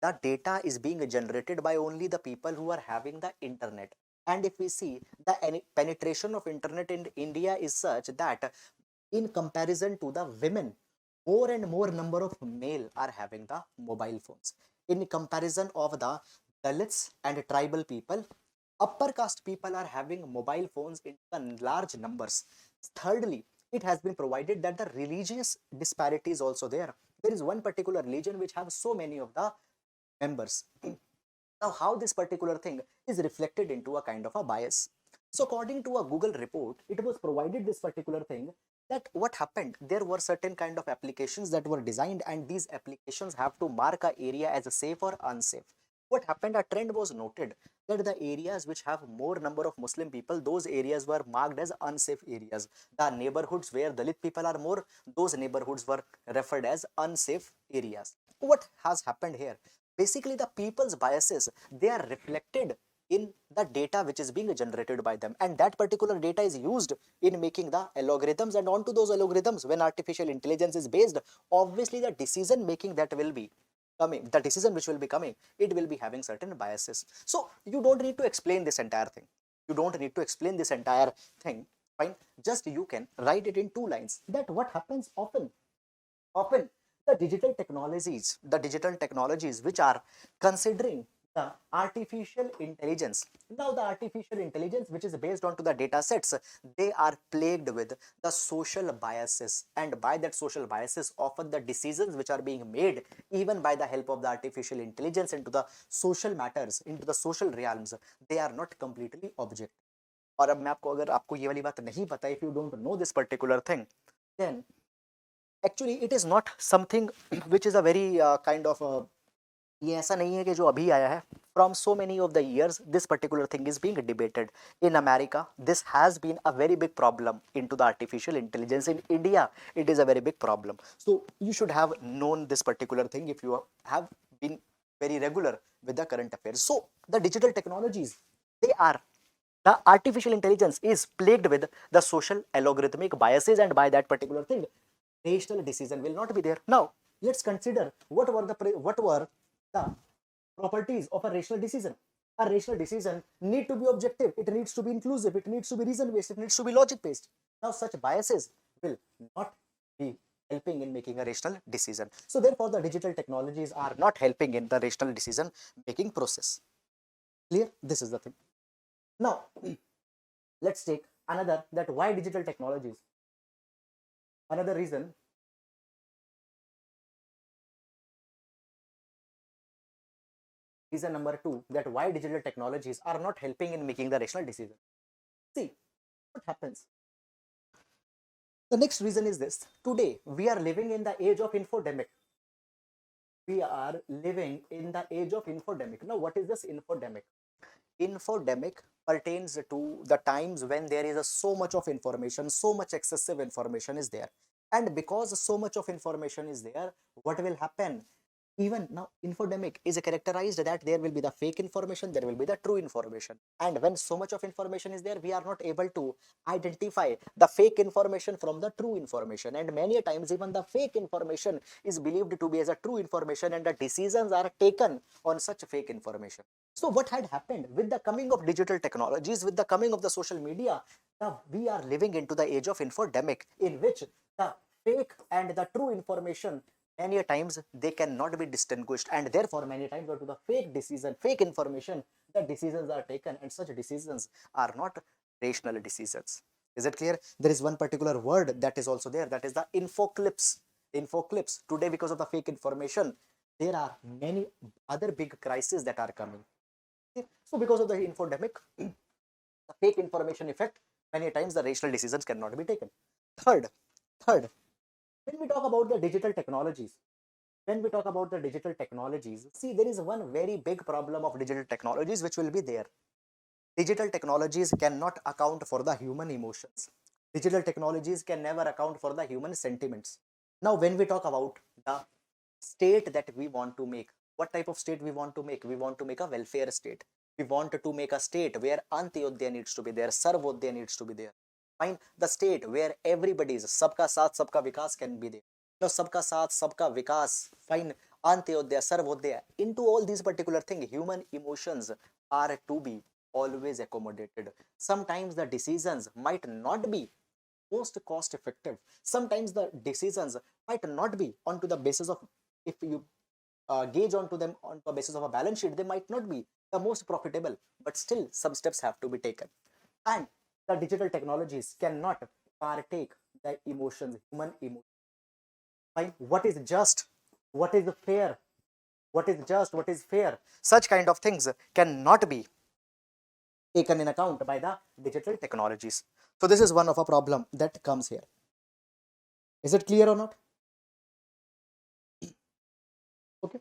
the data is being generated by only the people who are having the internet. And if we see the penetration of internet in India is such that in comparison to the women, more and more number of male are having the mobile phones. In comparison of the Dalits and tribal people, upper caste people are having mobile phones in large numbers. Thirdly, it has been provided that the religious disparity is also there. There is one particular religion which has so many of the members. Now, how this particular thing is reflected into a kind of a bias. So, according to a Google report, it was provided this particular thing that what happened, there were certain kind of applications that were designed, and these applications have to mark a area as a safe or unsafe. What happened, a trend was noted that the areas which have more number of Muslim people, those areas were marked as unsafe areas. The neighborhoods where Dalit people are more, those neighborhoods were referred as unsafe areas. What has happened here? Basically, the people's biases, they are reflected in the data which is being generated by them, and that particular data is used in making the algorithms, and onto those algorithms, when artificial intelligence is based, obviously the decision making that will be coming, the decision which will be coming, it will be having certain biases. So you don't need to explain this entire thing, you don't need to explain this entire thing, fine, just you can write it in 2 lines that what happens often the digital technologies which are considering the artificial intelligence. Now the artificial intelligence which is based onto the data sets, they are plagued with the social biases, and by that social biases, often the decisions which are being made even by the help of the artificial intelligence into the social matters, into the social realms, they are not completely objective. और अब मैं आपको, अगर आपको ये वाली बात नहीं पता, if you don't know this particular thing, then actually it is not something which is a very kind of ये ऐसा नहीं है कि जो अभी आया है. From so many of the years, this particular thing is being debated. In America, this has been a very big problem into the artificial intelligence. In India, it is a very big problem. So you should have known this particular thing if you have been very regular with the current affairs. So the digital technologies, the artificial intelligence is plagued with the social algorithmic biases, and by that particular thing, rational decision will not be there. Now, let's consider what were the properties of a rational decision. A rational decision need to be objective, it needs to be inclusive, it needs to be reason based, it needs to be logic based. Now, such biases will not be helping in making a rational decision. So, therefore, the digital technologies are not helping in the rational decision making process. Clear? This is the thing. Now, let's take another, that why digital technologies. Another reason number 2, that why digital technologies are not helping in making the rational decision. See, what happens? The next reason is this. Today, we are living in the age of infodemic. We are living in the age of infodemic. Now, what is this infodemic? Infodemic pertains to the times when there is so much of information, so much excessive information is there. And because so much of information is there, what will happen? Even now, infodemic is characterized that there will be the fake information, there will be the true information. And when so much of information is there, we are not able to identify the fake information from the true information. And many times, even the fake information is believed to be as a true information, and the decisions are taken on such fake information. So what had happened with the coming of digital technologies, with the coming of the social media, now we are living into the age of infodemic, in which the fake and the true information, many times they cannot be distinguished, and therefore many times due to the fake decision, fake information, the decisions are taken, and such decisions are not rational decisions. Is it clear? There is one particular word that is also there, that is the infoclips. Infoclips. Today, because of the fake information, there are many other big crises that are coming. Okay? So because of the infodemic, the fake information effect, many times the rational decisions cannot be taken. Third, when we talk about the digital technologies, see, there is one very big problem of digital technologies which will be there. Digital technologies cannot account for the human emotions. Digital technologies can never account for the human sentiments. Now, when we talk about the state that we want to make, what type of state we want to make? We want to make a welfare state. We want to make a state where Antyodaya needs to be there, Sarvodaya needs to be there. Fine, the state where everybody's sabka saath sabka vikas can be there. No, sabka saath sabka vikas, fine, antyodaya sarvodaya, into all these particular things human emotions are to be always accommodated. Sometimes the decisions might not be most cost effective, sometimes the decisions might not be onto the basis of, if you gauge onto them on the basis of a balance sheet, they might not be the most profitable, but still some steps have to be taken. And the digital technologies cannot partake the emotions, human emotions. Fine, what is just, what is fair, what is just, what is fair, such kind of things cannot be taken in account by the digital technologies. So this is one of a problem that comes here. Is it clear or not? Okay.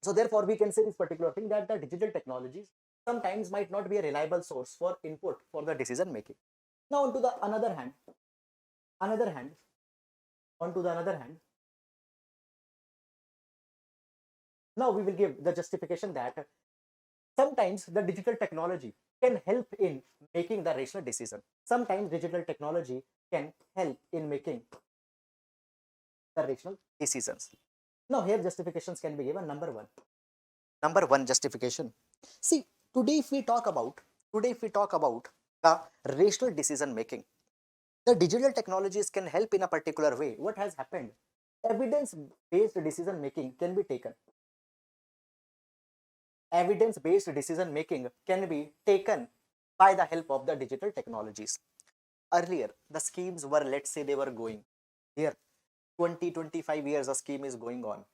So therefore, we can say this particular thing, that the digital technologies sometimes might not be a reliable source for input for the decision making. Now, on to the another hand, on to the another hand, now we will give the justification that sometimes the digital technology can help in making the rational decision. Sometimes digital technology can help in making the rational decisions. Now, here justifications can be given. Number one justification. See, today if we talk about the rational decision making, the digital technologies can help in a particular way. What has happened? Evidence based decision making can be taken. Evidence based decision making can be taken by the help of the digital technologies. Earlier, the schemes were, let's say, they were going here 20-25 years, a scheme is going on.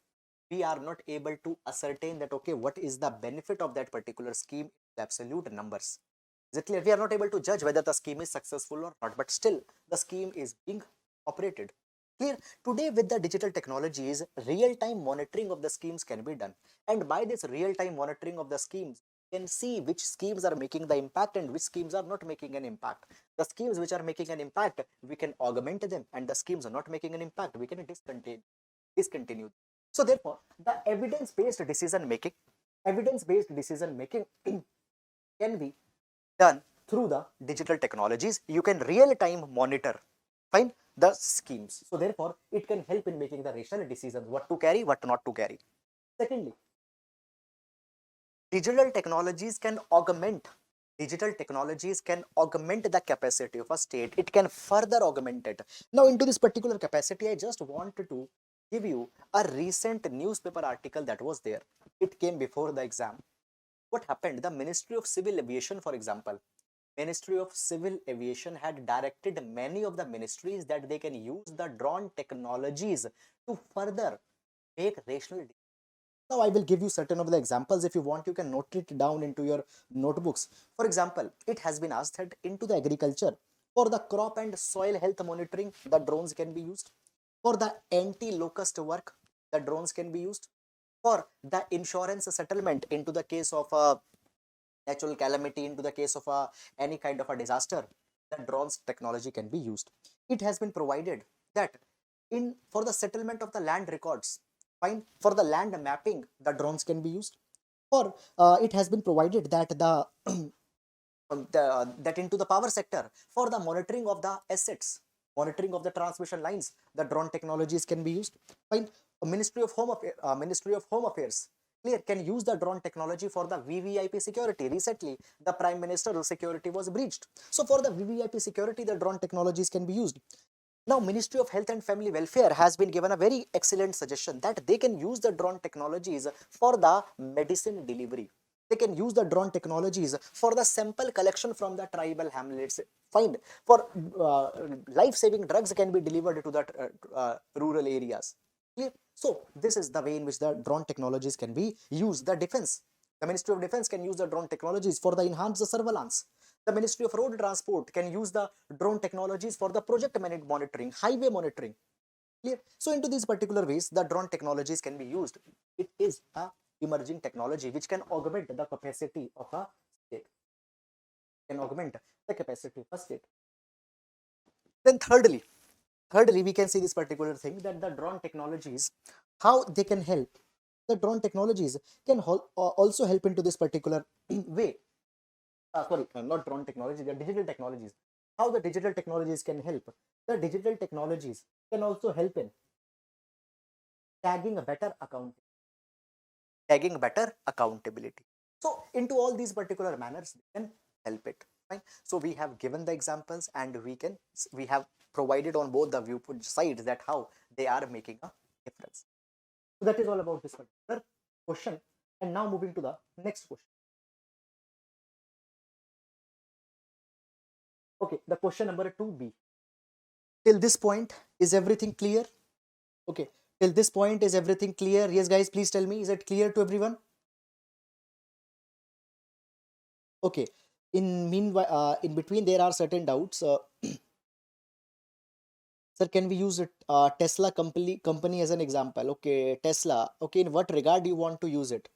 We are not able to ascertain that, okay, what is the benefit of that particular scheme, the absolute numbers. Is it clear? We are not able to judge whether the scheme is successful or not, but still the scheme is being operated. Clear? Today with the digital technologies, real-time monitoring of the schemes can be done. And by this real-time monitoring of the schemes, you can see which schemes are making the impact and which schemes are not making an impact. The schemes which are making an impact, we can augment them, and the schemes are not making an impact, we can discontinue. So therefore, the evidence-based decision making can be done through the digital technologies. You can real-time monitor, fine, the schemes. So therefore, it can help in making the rational decisions, what to carry, what not to carry. Secondly, digital technologies can augment the capacity of a state. It can further augment it. Now, into this particular capacity, I just wanted to give you a recent newspaper article that was there. It came before the exam. What happened? The Ministry of Civil Aviation, for example, Ministry of Civil Aviation had directed many of the ministries that they can use the drone technologies to further make rational. Now, I will give you certain of the examples. If you want, you can note it down into your notebooks. For example, it has been asked that into the agriculture, for the crop and soil health monitoring, the drones can be used. For the anti-locust work, the drones can be used. For the insurance settlement into the case of a natural calamity, into the case of any kind of a disaster, the drones technology can be used. It has been provided that for the settlement of the land records, fine, for the land mapping, the drones can be used. Or it has been provided that that into the power sector, for the monitoring of the assets, monitoring of the transmission lines, the drone technologies can be used. Fine. Ministry of Home Affairs, clear, can use the drone technology for the VVIP security. Recently, the Prime Minister's security was breached. So for the VVIP security, the drone technologies can be used. Now, Ministry of Health and Family Welfare has been given a very excellent suggestion that they can use the drone technologies for the medicine delivery. They can use the drone technologies for the sample collection from the tribal hamlets. Fine. For life-saving drugs can be delivered to the rural areas. Clear? So, this is the way in which the drone technologies can be used. The defense, the Ministry of Defense can use the drone technologies for the enhanced surveillance. The Ministry of Road Transport can use the drone technologies for the project monitoring, highway monitoring. Clear? So into these particular ways, the drone technologies can be used. It is a emerging technology which can augment the capacity of a state. Then thirdly, we can see this particular thing, that the drone technologies, how they can help. The drone technologies can also help into this particular way. Sorry, not drone technology, they are digital technologies. how the digital technologies can help. The digital technologies can also help in tagging a better account, tagging better accountability. So into all these particular manners, we can help it. Right? So we have given the examples, and we have provided on both the viewpoint sides that how they are making a difference. So that is all about this particular question. And now moving to the next question. Okay, the question number 2B. Till this point, is everything clear? Okay, till this point, is everything clear? Yes, guys, please tell me, is it clear to everyone? Okay, in meanwhile, in between, there are certain doubts. Sir, can we use it, Tesla company as an example? Okay, Tesla. Okay, in what regard do you want to use it?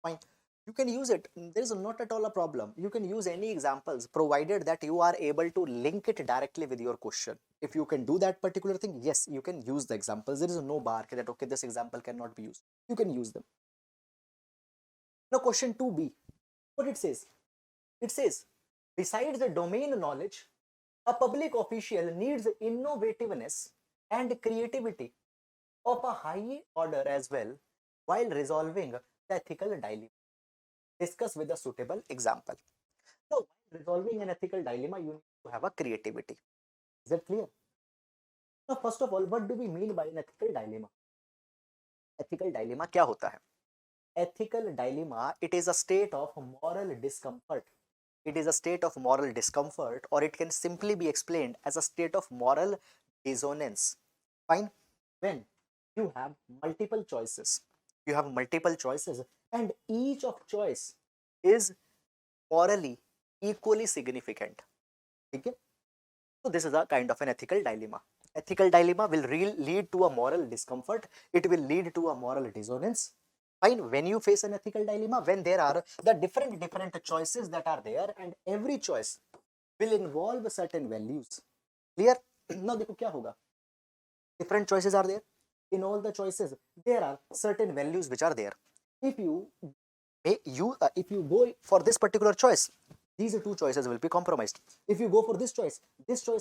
Fine. You can use it. There is not at all a problem. You can use any examples provided that you are able to link it directly with your question. If you can do that particular thing, yes, you can use the examples. There is no bar that, okay, this example cannot be used. You can use them. Now, question 2B. What it says? It says, besides the domain knowledge, a public official needs innovativeness and creativity of a high order as well while resolving the ethical dilemma. Discuss with a suitable example. So, while resolving an ethical dilemma, you need to have a creativity. Is that clear? Now, first of all, what do we mean by an ethical dilemma? Ethical dilemma क्या होता है? Ethical dilemma, it is a state of moral discomfort. It is a state of moral discomfort, or it can simply be explained as a state of moral dissonance. Fine. When you have multiple choices, and each of choice is morally equally significant. Okay? So this is a kind of an ethical dilemma. Ethical dilemma will lead to a moral discomfort. It will lead to a moral dissonance. Fine. When you face an ethical dilemma, when there are the different choices that are there, and every choice will involve certain values. Clear? Now देखो क्या होगा? Different choices are there. In all the choices, there are certain values which are there. If you go for this particular choice, these two choices will be compromised. If you go for this choice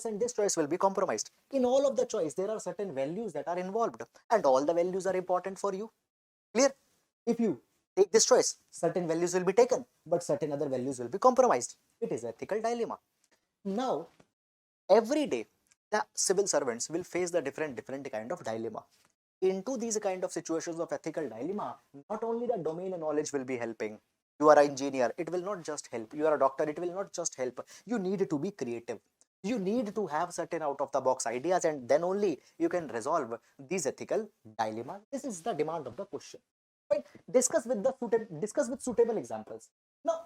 and this choice will be compromised. In all of the choice, there are certain values that are involved, and all the values are important for you. Clear? If you take this choice, certain values will be taken, but certain other values will be compromised. It is ethical dilemma. Now, every day, the civil servants will face the different kind of dilemma. Into these kind of situations of ethical dilemma, not only the domain knowledge will be helping. You are an engineer, it will not just help. You are a doctor, it will not just help. You need to be creative. You need to have certain out of the box ideas, and then only you can resolve these ethical dilemmas. This is the demand of the question. Right? Discuss with suitable examples. Now,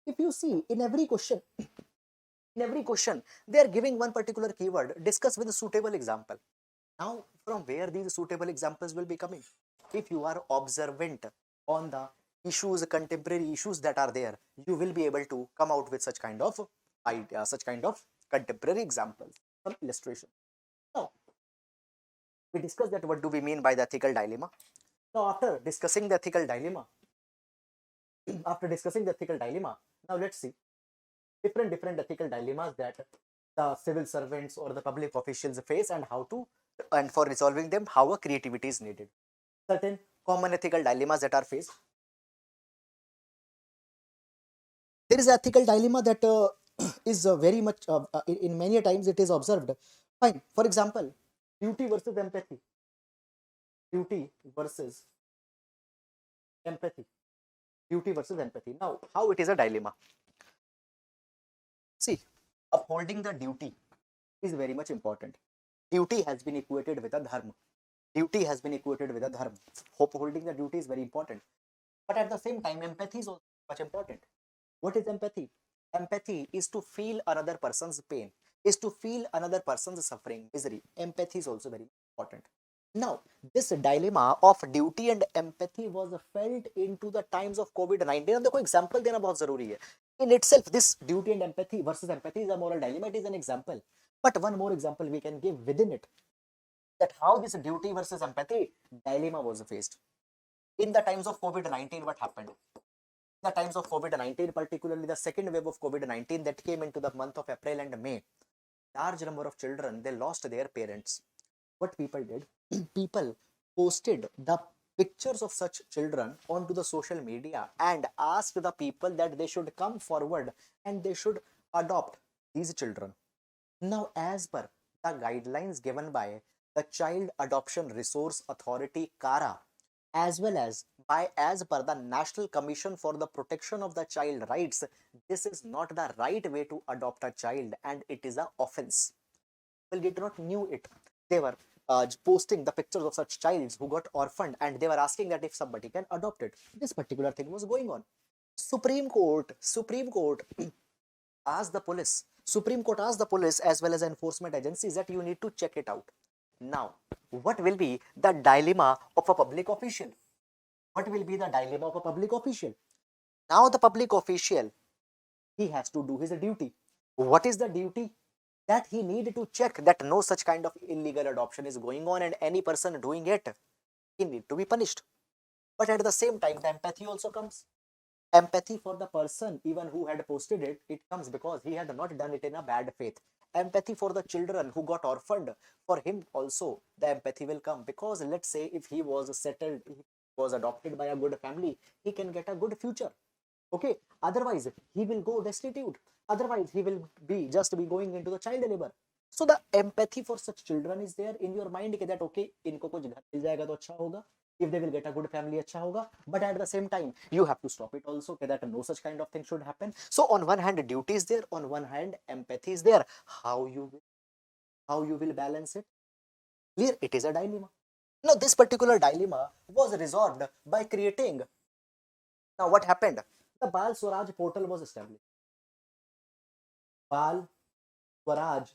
if you see in every question, they are giving one particular keyword. Discuss with a suitable example. Now, from where these suitable examples will be coming? If you are observant on the issues, contemporary issues that are there, you will be able to come out with such kind of idea, such kind of contemporary examples, some illustration. Now, we discussed that what do we mean by the ethical dilemma. Now, after discussing the ethical dilemma, now let's see different ethical dilemmas that the civil servants or the public officials face, and for resolving them, how a creativity is needed. Certain common ethical dilemmas that are faced. There is an ethical dilemma that is very much, in many times it is observed. Fine. For example, duty versus empathy. Duty versus empathy. Now, how it is a dilemma? See, upholding the duty is very much important. Duty has been equated with a dharma. Upholding the duty is very important. But at the same time, empathy is also much important. What is empathy? Empathy is to feel another person's pain, is to feel another person's suffering, misery. Empathy is also very important. Now, this dilemma of duty and empathy was felt into the times of COVID-19. And देखो example देना बहुत जरूरी है. In itself, this duty and empathy versus empathy is a moral dilemma. It is an example. But one more example we can give within it, that how this duty versus empathy dilemma was faced. In the times of COVID-19, what happened? the times of COVID-19, particularly the second wave of COVID-19 that came into the month of April and May, large number of children, they lost their parents. What people did, people posted the pictures of such children onto the social media and asked the people that they should come forward and they should adopt these children. Now, as per the guidelines given by the Child Adoption Resource Authority CARA, as well as per the National Commission for the Protection of the Child Rights, this is not the right way to adopt a child and it is an offense. People did not knew it. They were posting the pictures of such childs who got orphaned and they were asking that if somebody can adopt it. This particular thing was going on. Supreme Court asked the police. Supreme Court asked the police as well as enforcement agencies that you need to check it out. Now, what will be the dilemma of a public official? What will be the dilemma of a public official? Now, the public official, he has to do his duty. What is the duty? That he needed to check that no such kind of illegal adoption is going on and any person doing it, he need to be punished. But at the same time, the empathy also comes. Empathy for the person even who had posted it, it comes because he had not done it in a bad faith. Empathy for the children who got orphaned, for him also the empathy will come, because let's say if he was settled, he was adopted by a good family, he can get a good future. Okay, otherwise he will go destitute, otherwise he will be going into the child labor. So the empathy for such children is there in your mind that okay, इनको कुछ घर मिल जाएगा तो अच्छा होगा, if they will get a good family अच्छा होगा, but at the same time you have to stop it also that no such kind of thing should happen. So on one hand duty is there, on one hand empathy is there. How you will balance it? Clear? It is a dilemma. Now this particular dilemma was resolved by creating. Now what happened? The Bal Swaraj portal was established. Bal Swaraj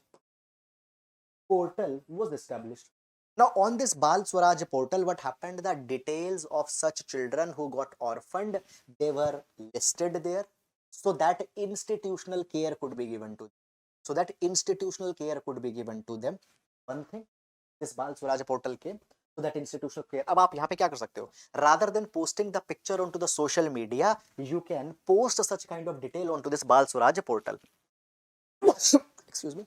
portal was established. Now on this Bal Swaraj portal, what happened? The details of such children who got orphaned, they were listed there so that institutional care could be given to them. One thing, this Bal Swaraj portal came so that institutional care. अब आप यहाँ पे क्या कर सकते हो? Rather than posting the picture onto the social media, you can post such kind of detail onto this Bal Swaraj portal. Excuse me.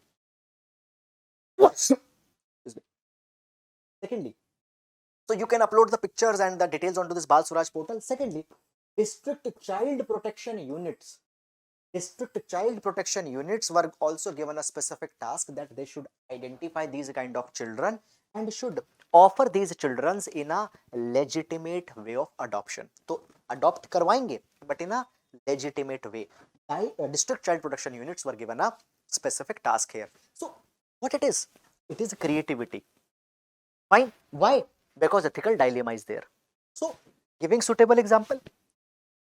Secondly, so you can upload the pictures and the details onto this Bal Swaraj portal. Secondly, district child protection units were also given a specific task that they should identify these kind of children and should offer these children in a legitimate way of adoption. So adopt करवाएंगे but in a legitimate way. District child protection units were given a specific task here. So what it is? It is creativity. Fine. Why? Because ethical dilemma is there. So giving suitable example.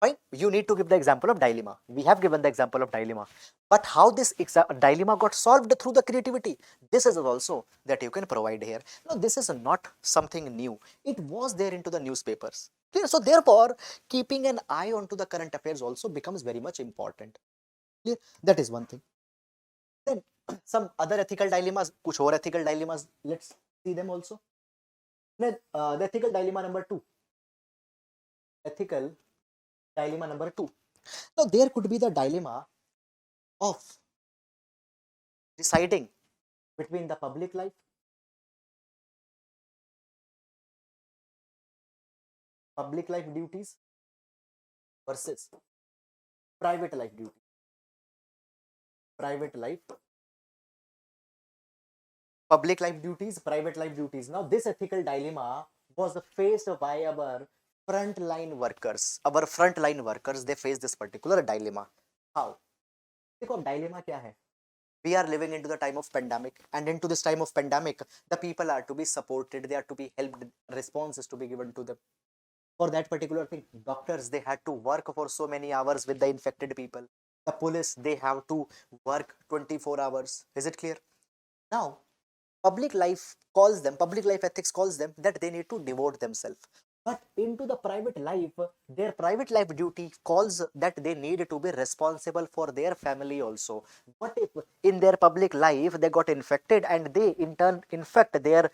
Fine. You need to give the example of dilemma. We have given the example of dilemma. But how this dilemma got solved through the creativity? This is also that you can provide here. Now this is not something new. It was there into the newspapers. Clear? So therefore, keeping an eye onto the current affairs also becomes very much important. Clear? That is one thing. Then some other ethical dilemmas, kuch aur ethical dilemmas, let's see them also. Then the ethical dilemma number 2. Ethical dilemma number 2. Now there could be the dilemma of deciding between the public life duties versus private life duties. Public life duties, private life duties. Now this ethical dilemma was faced by our frontline workers. They face this particular dilemma. How? देखो dilemma क्या है? We are living into the time of pandemic, and into this time of pandemic, the people are to be supported, they are to be helped, responses to be given to them. For that particular thing, doctors, they had to work for so many hours with the infected people. The police, they have to work 24 hours. Is it clear? Now, public life ethics calls them that they need to devote themselves. But into the private life, their private life duty calls that they need to be responsible for their family also. What if in their public life they got infected and they in turn infect their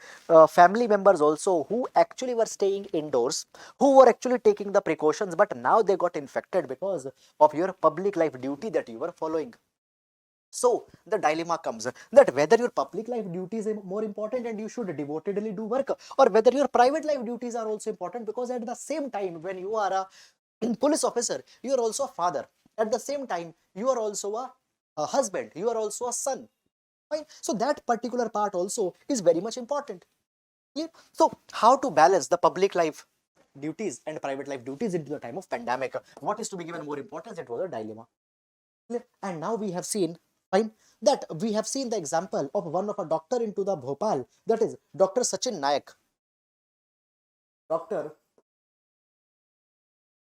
family members also, who actually were staying indoors, who were actually taking the precautions, but now they got infected because of your public life duty that you were following. So the dilemma comes that whether your public life duties are more important and you should devotedly do work, or whether your private life duties are also important, because at the same time when you are a police officer, you are also a father. At the same time, you are also a husband, you are also a son. Right? So that particular part also is very much important. Clear? So how to balance the public life duties and private life duties into the time of pandemic? What is to be given more importance? It was a dilemma. And now we have seen, fine, that we have seen the example of one of a doctor into the Bhopal, that is Dr. Sachin Nayak. Dr.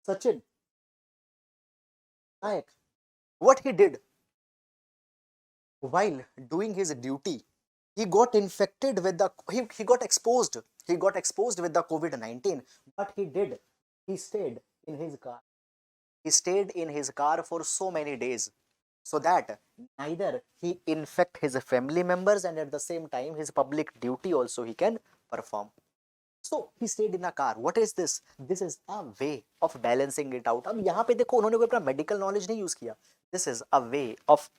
Sachin Nayak. What he did while doing his duty, he got infected with the, he got exposed. He got exposed with the COVID-19, but he stayed in his car. He stayed in his car for so many days, so that neither he infect his family members and at the same time his public duty also he can perform. So he stayed in a car. What is this? This is a way of balancing it out. अब यहाँ पे देखो उन्होंने कोई अपना medical knowledge नहीं use किया. This is a way of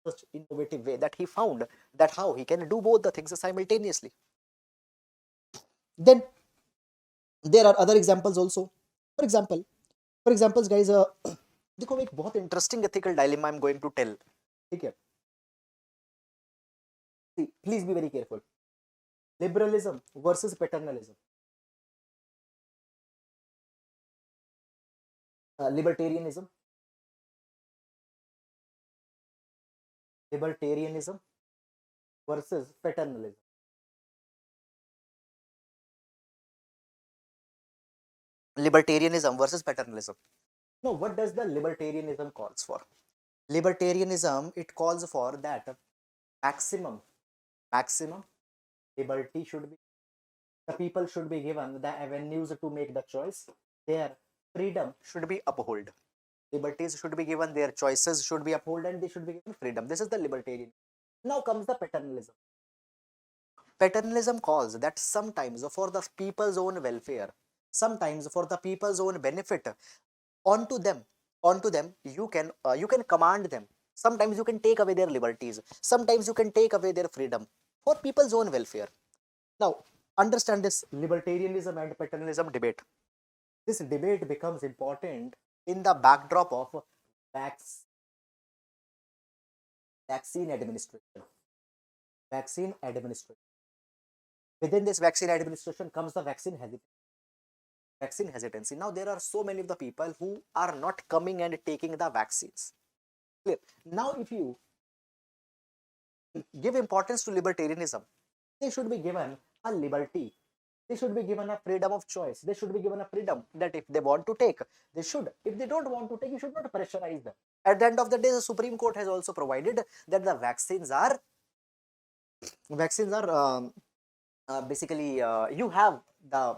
such innovative way that he found that how he can do both the things simultaneously. Then there are other examples also. For example, guys, देखो एक बहुत interesting ethical dilemma I'm going to tell. ठीक है? See, please be very careful. Liberalism versus paternalism. Libertarianism versus paternalism. Libertarianism versus paternalism. Now, what does the libertarianism calls for? Libertarianism, it calls for that maximum liberty should be, the people should be given the avenues to make the choice. Their freedom should be upheld. Liberties should be given, their choices should be upheld, and they should be given freedom. This is the libertarian. Now comes the paternalism. Paternalism calls that sometimes for the people's own welfare, sometimes for the people's own benefit, onto them you can command them. Sometimes you can take away their liberties, sometimes you can take away their freedom for people's own welfare. Now understand this libertarianism and paternalism debate. This debate becomes important in the backdrop of vaccine administration. Within this vaccine administration comes the vaccine hesitancy. Now there are so many of the people who are not coming and taking the vaccines. Clear? Now if you give importance to libertarianism, they should be given a liberty, they should be given a freedom of choice, they should be given a freedom that if they want to take, they should. If they don't want to take, you should not pressurize them. At the end of the day, the Supreme Court has also provided that the vaccines are basically you have the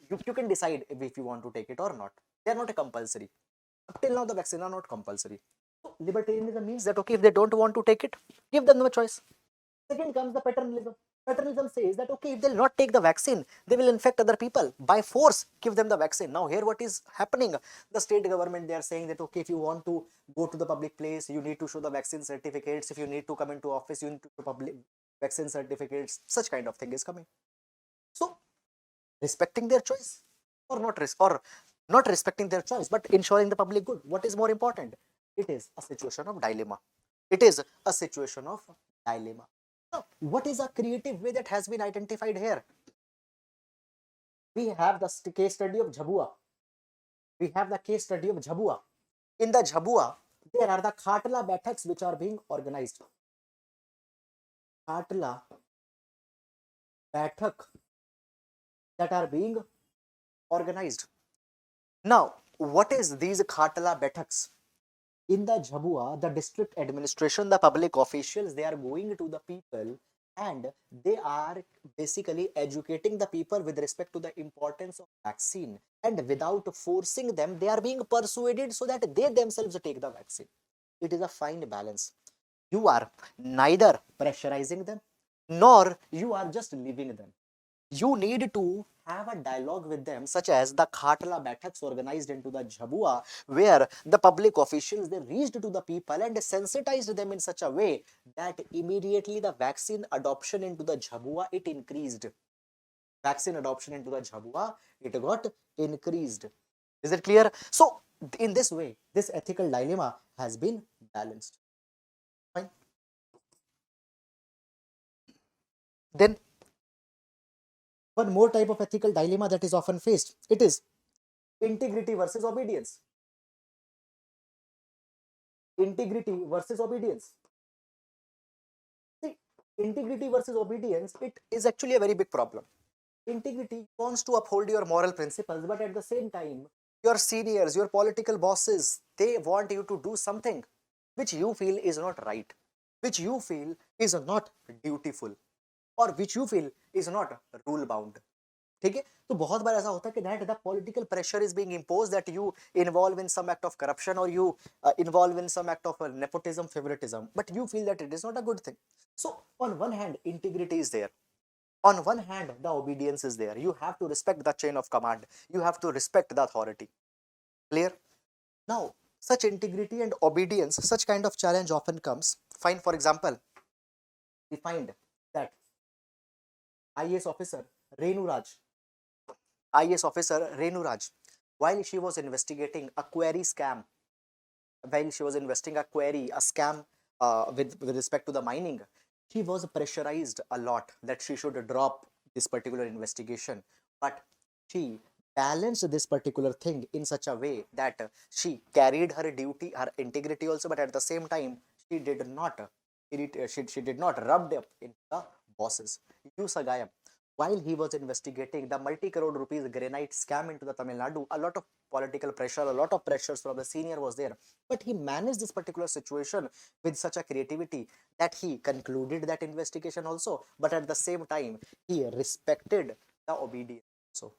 you can decide if you want to take it or not. They are not a compulsory. Up till now, the vaccines are not compulsory. So libertarianism means that okay, if they don't want to take it, give them no choice. Second comes the paternalism. Paternalism says that okay, if they'll not take the vaccine, they will infect other people. By force, give them the vaccine. Now here what is happening? The state government, they are saying that okay, if you want to go to the public place, you need to show the vaccine certificates. If you need to come into office, you need to show public vaccine certificates. Such kind of thing is coming. So respecting their choice or not respecting their choice, but ensuring the public good. What is more important? It is a situation of dilemma. It is a situation of dilemma. Now, what is a creative way that has been identified here? We have the case study of Jhabua. In the Jhabua, there are the Khatla Baithaks which are being organized. Khatla Baithak that are being organized. Now, what is these Khatla Baithaks? In the Jhabua, the district administration, the public officials, they are going to the people and they are basically educating the people with respect to the importance of vaccine, and without forcing them they are being persuaded so that they themselves take the vaccine. It is a fine balance. You are neither pressurizing them nor you are just leaving them. You need to have a dialogue with them, such as the Khatla Baithaks organized into the Jhabua, where the public officials, they reached to the people and sensitized them in such a way that immediately the vaccine adoption into the Jhabua, it increased. Vaccine adoption into the Jhabua, it got increased. Is it clear? So in this way, this ethical dilemma has been balanced. Fine. Then one more type of ethical dilemma that is often faced, it is integrity versus obedience. Integrity versus obedience. See, integrity versus obedience, it is actually a very big problem. Integrity wants to uphold your moral principles, but at the same time, your seniors, your political bosses, they want you to do something which you feel is not right, which you feel is not dutiful, or which you feel is not rule bound. ठीक है, तो बहुत बार ऐसा होता है कि that the political pressure is being imposed that you involve in some act of corruption or you involve in some act of nepotism, favoritism, but you feel that it is not a good thing. So on one hand, integrity is there. On one hand, the obedience is there. You have to respect the chain of command. You have to respect the authority. Clear? Now, such integrity and obedience, such kind of challenge often comes. Fine, for example, we find that IAS officer Renu Raj, IAS officer Renu Raj, while she was investigating a query scam, while she was investigating a query, a scam with respect to the mining, she was pressurized a lot that she should drop this particular investigation. But she balanced this particular thing in such a way that she carried her duty, her integrity also, but at the same time, she did not she did not rub up in the bosses. Usagayam, while he was investigating the multi-crore rupees granite scam into the Tamil Nadu, a lot of political pressure, a lot of pressures from the senior was there. But he managed this particular situation with such a creativity that he concluded that investigation also, but at the same time, he respected the obedience. So,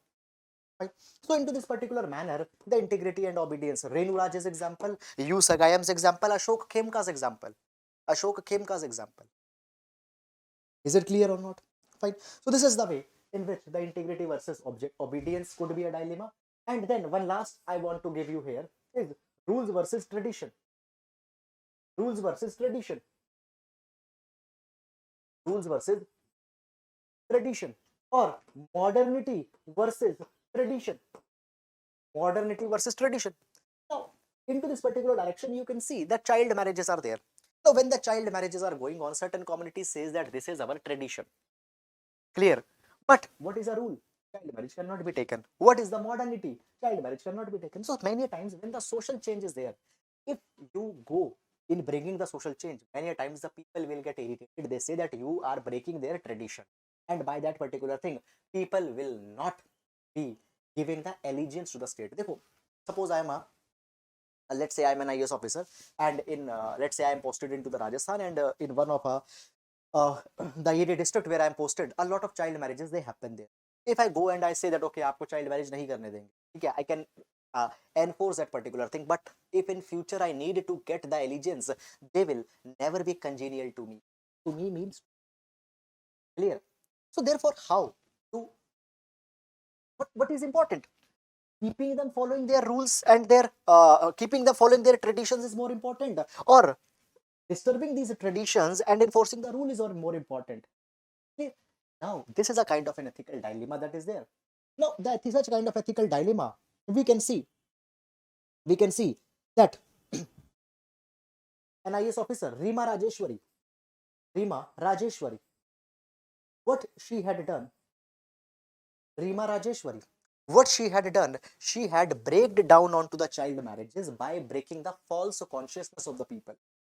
right? So into this particular manner, the integrity and obedience, Renu Raj's example, U Sagayam's example, Ashok Khemka's example. Ashok Khemka's example. Is it clear or not? Fine. So this is the way in which the integrity versus obedience could be a dilemma. And then one last I want to give you here is rules versus tradition. Rules versus tradition. Rules versus tradition, or modernity versus tradition. Modernity versus tradition. Now, into this particular direction, you can see that child marriages are there. Now, when the child marriages are going on, certain communities says that this is our tradition. Clear. But what is a rule? Child marriage cannot be taken. What is the modernity? Child marriage cannot be taken. So many times when the social change is there, if you go in bringing the social change, many times the people will get irritated. They say that you are breaking their tradition. And by that particular thing, people will not be giving the allegiance to the state. Dekho, suppose I am a let's say I'm an IAS officer, and in let's say I am posted into the Rajasthan, and in one of the area district where I am posted, a lot of child marriages they happen there. If I go and I say that okay, आपको child marriage नहीं करने देंगे, ठीक है, I can enforce that particular thing. But if in future I need to get the allegiance, they will never be congenial to me. To me means clear. So therefore, how to what is important? Keeping them following their rules and their keeping them following their traditions is more important, or disturbing these traditions and enforcing the rule is more important. Okay. Now, this is a kind of an ethical dilemma that is there. Now, that is such kind of ethical dilemma. We can see that an IAS officer, Rima Rajeshwari, what she had done, Rima Rajeshwari, what she had done, she had breaked down onto the child marriages by breaking the false consciousness of the people.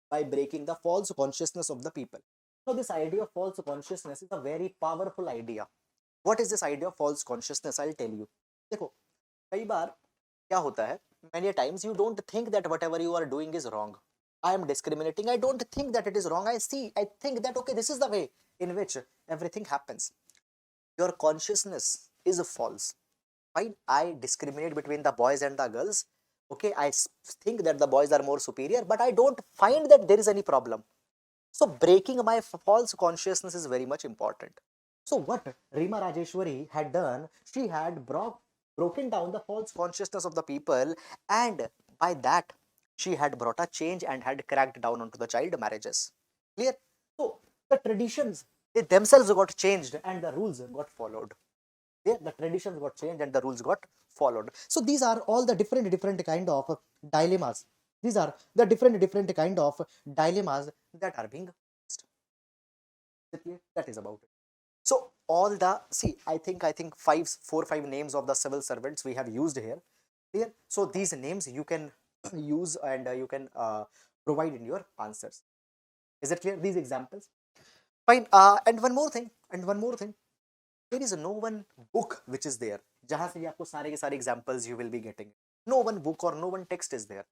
By breaking the false consciousness of the people. Now, this idea of false consciousness is a very powerful idea. What is this idea of false consciousness? I'll tell you. देखो, कई बार क्या होता है? Many times you don't think that whatever you are doing is wrong. I am discriminating. I don't think that it is wrong. I think that, okay, this is the way in which everything happens. Your consciousness is false. Fine, I discriminate between the boys and the girls. Okay, I think that the boys are more superior, but I don't find that there is any problem. So breaking my false consciousness is very much important. So what Rima Rajeshwari had done, she had broken down the false consciousness of the people, and by that she had brought a change and had cracked down onto the child marriages. Clear? So the traditions, they themselves got changed and the rules got followed. Yeah, the traditions got changed and the rules got followed. So these are all the different kind of dilemmas. These are the different kind of dilemmas that are being faced. That is about it. So all the, see, I think 4 or 5 names of the civil servants we have used here. Clear? So these names you can use and you can provide in your answers. Is it clear? These examples. Fine. And one more thing. There is no one book which is there. जहाँ से आपको सारे के सारे examples you will be getting. No one book or no one text is there.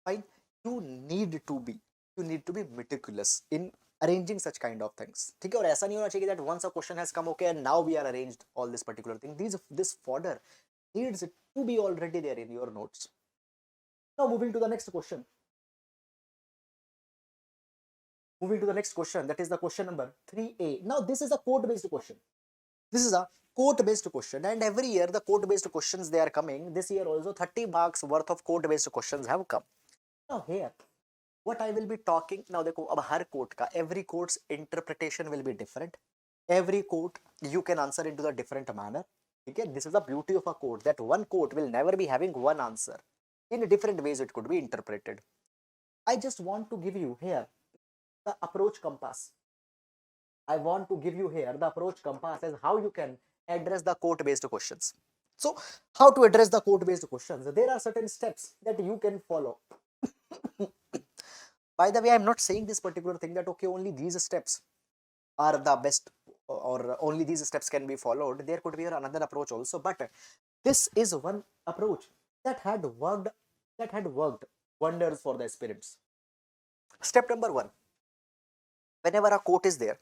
Fine. You need to be meticulous in arranging such kind of things. ठीक है, और ऐसा नहीं होना चाहिए that once a question has come, okay, and now we are arranged all this particular thing. This fodder needs to be already there in your notes. Now moving to the next question. That is the question number 3A. Now this is a quote-based question. This is a quote-based question, and every year the quote-based questions they are coming. This year also 30 marks worth of quote-based questions have come. Now here, what I will be talking now, देखो अब हर quote का, every quote's interpretation will be different. Every quote you can answer into the different manner. Okay, this is the beauty of a quote, that one quote will never be having one answer. In different ways it could be interpreted. I just want to give you here the approach compass. I want to give you here the approach compass as how you can address the quote-based questions. So, how to address the quote-based questions? There are certain steps that you can follow. By the way, I'm not saying this particular thing that, okay, only these steps are the best or only these steps can be followed. There could be another approach also, but this is one approach that had worked wonders for the aspirants. Step number 1. Whenever a quote is there,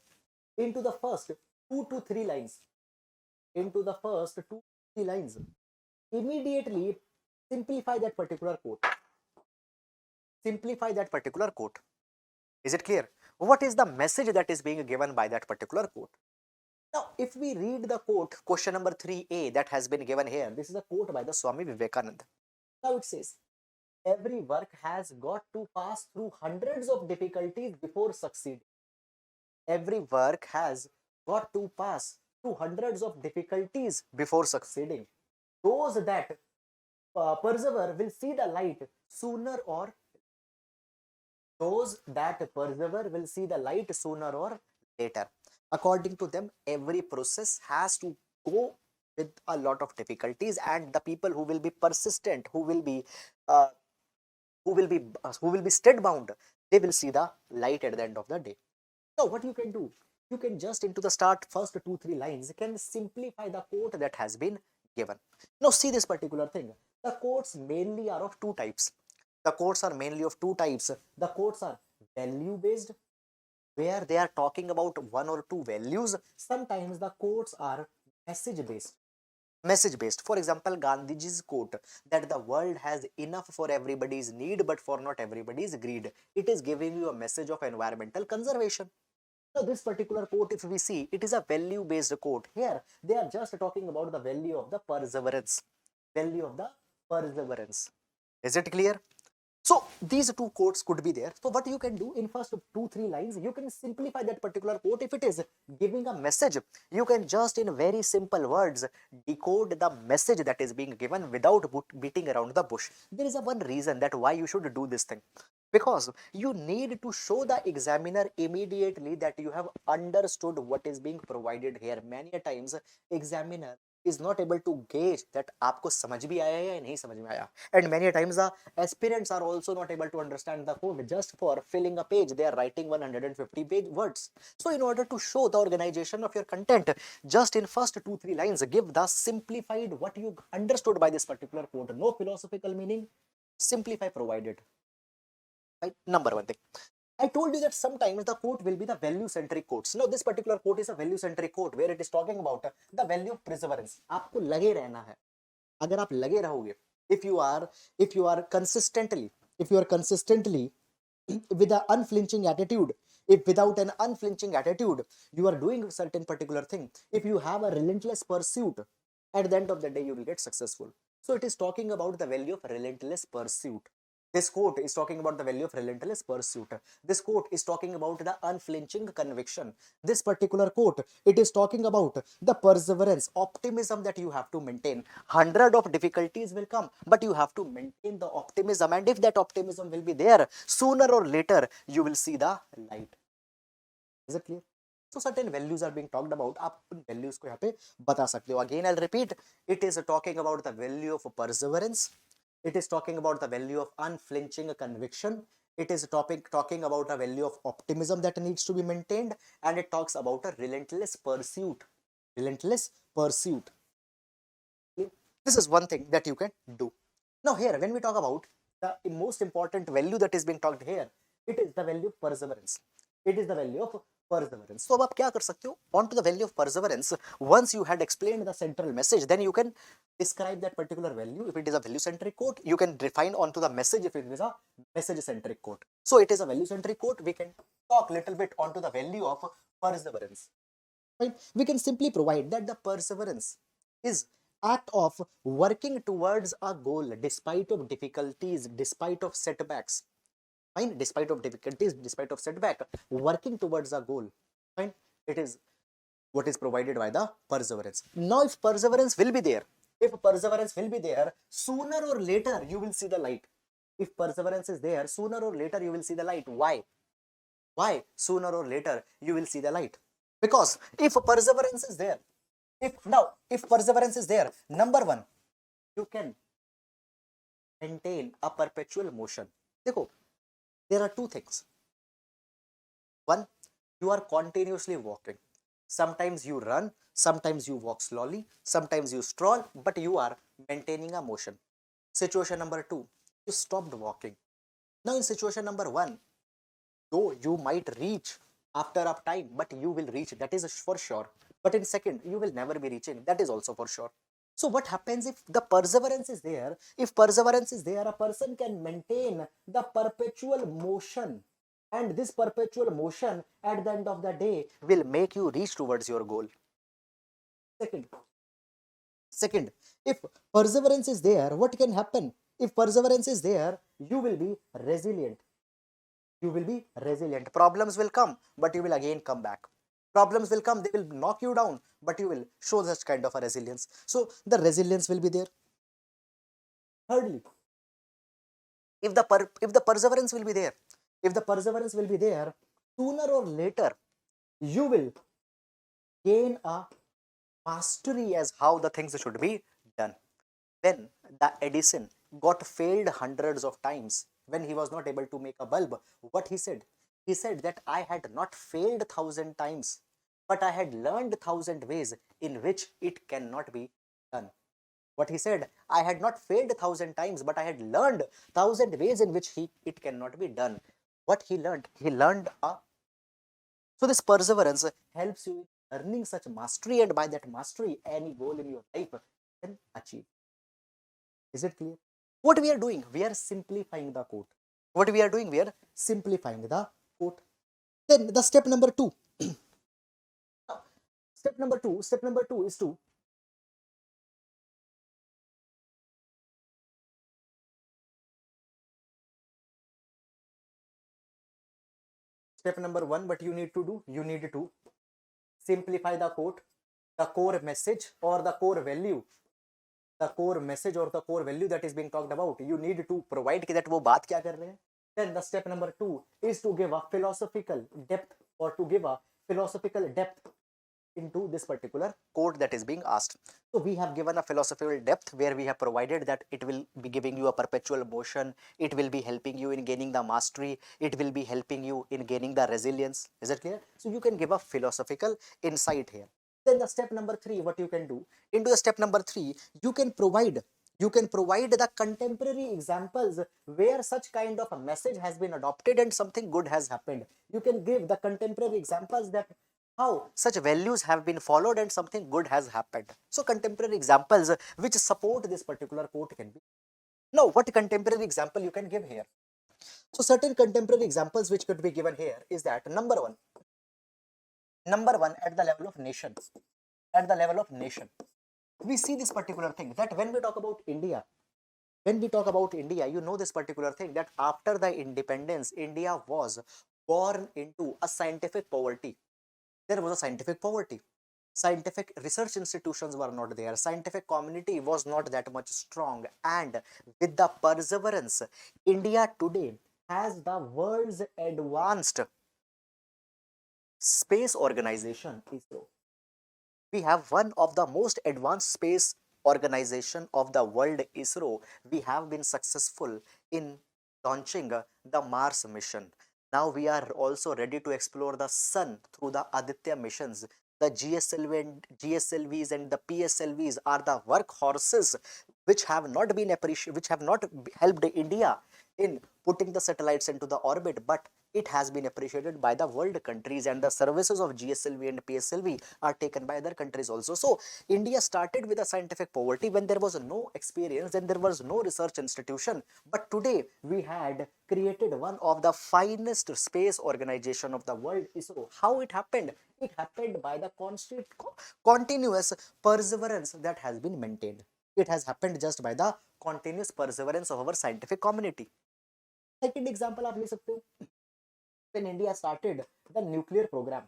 into the first 2 to 3 lines, immediately simplify that particular quote. Is it clear? What is the message that is being given by that particular quote? Now, if we read the quote, question number 3A that has been given here, this is a quote by the Swami Vivekananda. Now it says, every work has got to pass through hundreds of difficulties before succeeding. Every work has got to pass through hundreds of difficulties before succeeding. Those that persevere will see the light sooner or later. According to them, every process has to go with a lot of difficulties, and the people who will be persistent, who will be steadbound, they will see the light at the end of the day. Now, what you can do? You can just into the start first 2-3 lines can simplify the quote that has been given. Now, see this particular thing. The quotes mainly are of two types. The quotes are value-based, where they are talking about one or two values. Sometimes the quotes are message-based. For example, Gandhiji's quote that the world has enough for everybody's need but for not everybody's greed. It is giving you a message of environmental conservation. So this particular quote, if we see, it is a value-based quote. Here, they are just talking about the value of the perseverance. Is it clear? So these two quotes could be there. So what you can do in first 2-3 lines, you can simplify that particular quote. If it is giving a message, you can just in very simple words decode the message that is being given without beating around the bush. There is one reason that why you should do this thing. Because you need to show the examiner immediately that you have understood what is being provided here. Many a times examiner is not able to gauge that आपको समझ भी आया या नहीं समझ में आया. And many times the aspirants are also not able to understand the code. Just for filling a page, they are writing 150 words. So in order to show the organization of your content, just in first 2-3 lines, give the simplified what you understood by this particular quote. No philosophical meaning, simplify provided. Right? Number one thing. I told you that sometimes the quote will be the value-centric quotes. Now, this particular quote is a value-centric quote where it is talking about the value of perseverance. आपको लगे रहना है. अगर आप लगे रहोगे, if you are consistently with an unflinching attitude, if without an unflinching attitude you are doing a certain particular thing, if you have a relentless pursuit, at the end of the day you will get successful. So it is talking about the value of relentless pursuit. This quote is talking about the value of relentless pursuit. This quote is talking about the unflinching conviction. This particular quote, it is talking about the perseverance, optimism that you have to maintain. Hundred of difficulties will come, but you have to maintain the optimism. And if that optimism will be there, sooner or later, you will see the light. Is it clear? So certain values are being talked about. आप उन values को यहाँ पे बता सकते हो. Again, I'll repeat. It is talking about the value of perseverance. It is talking about the value of unflinching conviction. It is talking about a value of optimism that needs to be maintained, and it talks about a relentless pursuit. Relentless pursuit. This is one thing that you can do. Now here, when we talk about the most important value that is being talked here, it is the value of perseverance. It is the value of perseverance. So अब आप क्या कर सकते हो? On to the value of perseverance. Once you had explained the central message, then you can describe that particular value. If it is a value-centric quote, you can define onto the message if it is a message-centric quote. So it is a value-centric quote. We can talk a little bit onto the value of perseverance. Right? We can simply provide that the perseverance is act of working towards a goal despite of difficulties, despite of setbacks. Fine, despite of difficulties, despite of setback, working towards a goal. Fine, it is what is provided by the perseverance. Now, if perseverance will be there, sooner or later you will see the light. If perseverance is there, sooner or later you will see the light. Why? Why? Sooner or later you will see the light. Because if perseverance is there, if perseverance is there, number one, you can maintain a perpetual motion. देखो, there are two things. One, you are continuously walking. Sometimes you run, sometimes you walk slowly, sometimes you stroll, but you are maintaining a motion. Situation number two, you stopped walking. Now in situation number one, though you might reach after a time, but you will reach, that is for sure. But in second, you will never be reaching, that is also for sure. So what happens if the perseverance is there? If perseverance is there, a person can maintain the perpetual motion. And this perpetual motion at the end of the day will make you reach towards your goal. Second, if perseverance is there, what can happen? If perseverance is there, you will be resilient. You will be resilient. Problems will come, but you will again come back. Problems will come, they will knock you down, but you will show such kind of a resilience. So the resilience will be there. Thirdly, if the perseverance will be there, sooner or later you will gain a mastery as how the things should be done. When the Edison got failed hundreds of times, when he was not able to make a bulb, what he said? He said that I had not failed 1,000 times, but I had learned 1,000 ways in which it cannot be done. What he said, I had not failed 1,000 times, but I had learned 1,000 ways in which it cannot be done. What he learned? He learned so this perseverance helps you in earning such mastery, and by that mastery, any goal in your life can achieve. Is it clear? What we are doing? We are simplifying the quote. What we are doing? We are simplifying the quote. Then the step number two. Step number two is to step number one, what you need to do? You need to simplify the quote, the core message or the core value. The core message or the core value that is being talked about. You need to provide that वो बात क्या कर रहे हैं. Then the step number two is to give a philosophical depth or to give a philosophical depth into this particular quote that is being asked. So we have given a philosophical depth where we have provided that it will be giving you a perpetual motion, it will be helping you in gaining the mastery, it will be helping you in gaining the resilience. Is it clear? So you can give a philosophical insight here. Then the step number three, what you can do? Into the step number three, you can provide You can provide the contemporary examples where such kind of a message has been adopted and something good has happened. You can give the contemporary examples that how such values have been followed and something good has happened. So contemporary examples which support this particular quote can be. Now, what contemporary example you can give here? So certain contemporary examples which could be given here is that number one at the level of nation, at the level of nation, we see this particular thing that when we talk about India, you know this particular thing that after the independence, India was born into a scientific poverty. There was a scientific poverty. Scientific research institutions were not there. Scientific community was not that much strong. And with the perseverance, India today has the world's advanced space organization, ISRO. We have one of the most advanced space organization of the world, ISRO. We have been successful in launching the Mars mission. Now we are also ready to explore the sun through the Aditya missions. The GSLVs and the PSLVs are the workhorses which have not been which have not helped India in putting the satellites into the orbit, but it has been appreciated by the world countries, and the services of GSLV and PSLV are taken by other countries also. So India started with a scientific poverty when there was no experience, then there was no research institution, but today we had created one of the finest space organization of the world, ISRO. How it happened? It happened by the constant continuous perseverance that has been maintained. It has happened just by the continuous perseverance of our scientific community. Second example आप ले सकते हो, when India started the nuclear program.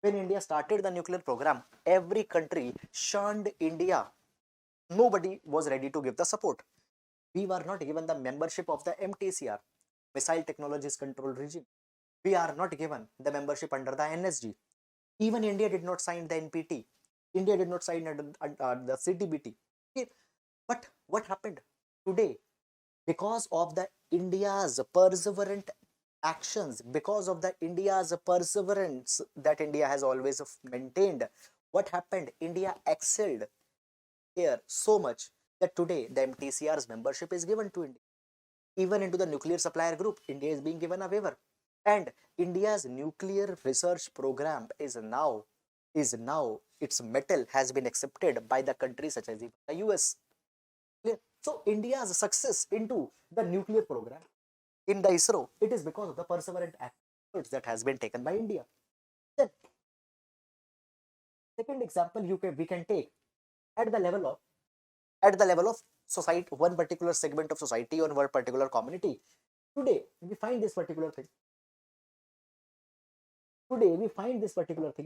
When India started the nuclear program, every country shunned India. Nobody was ready to give the support. We were not given the membership of the MTCR, Missile Technologies Control Regime. We are not given the membership under the NSG. Even India did not sign the NPT. India did not sign the CTBT. But what happened today? Because of the India's perseverant actions, because of the India's perseverance that India has always maintained, what happened? India excelled here so much that today the MTCR's membership is given to India. Even into the nuclear supplier group, India is being given a waiver. And India's nuclear research program is now its metal has been accepted by the countries such as the US. So India's success into the nuclear program in the ISRO, it is because of the perseverant efforts that has been taken by India. Then, second example we can take at the level of society, one particular segment of society or one particular community. Today we find this particular thing.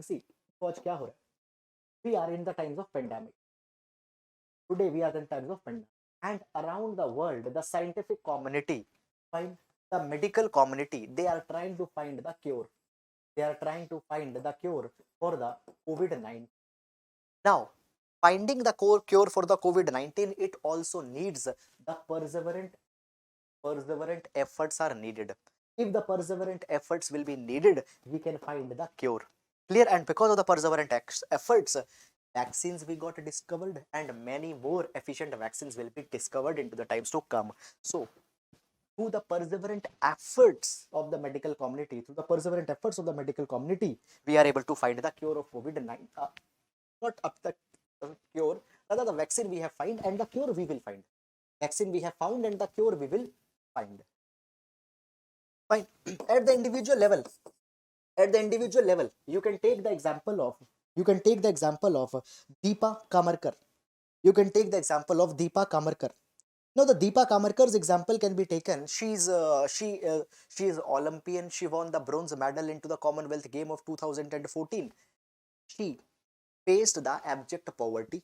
See, watch kya ho raha hai? We are in the times of pandemic. Today we are in times of pandemic, and around the world, the scientific community, find the medical community, they are trying to find the cure. They are trying to find the cure for the COVID-19. Now, finding the cure for the COVID-19, it also needs the perseverant efforts are needed. If the perseverant efforts will be needed, we can find the cure. Clear? And because of the perseverant efforts, vaccines we got discovered, and many more efficient vaccines will be discovered into the times to come. So through the perseverant efforts of the medical community, we are able to find the cure of COVID-19. Not up the cure, rather the vaccine we have found and the cure we will find. Vaccine we have found and the cure we will find. Fine. At the individual level, you can take the example of Deepa Kamarkar. Now, the Deepa Kamarkar's example can be taken. She is Olympian. She won the bronze medal into the Commonwealth Game of 2014. She faced the abject poverty.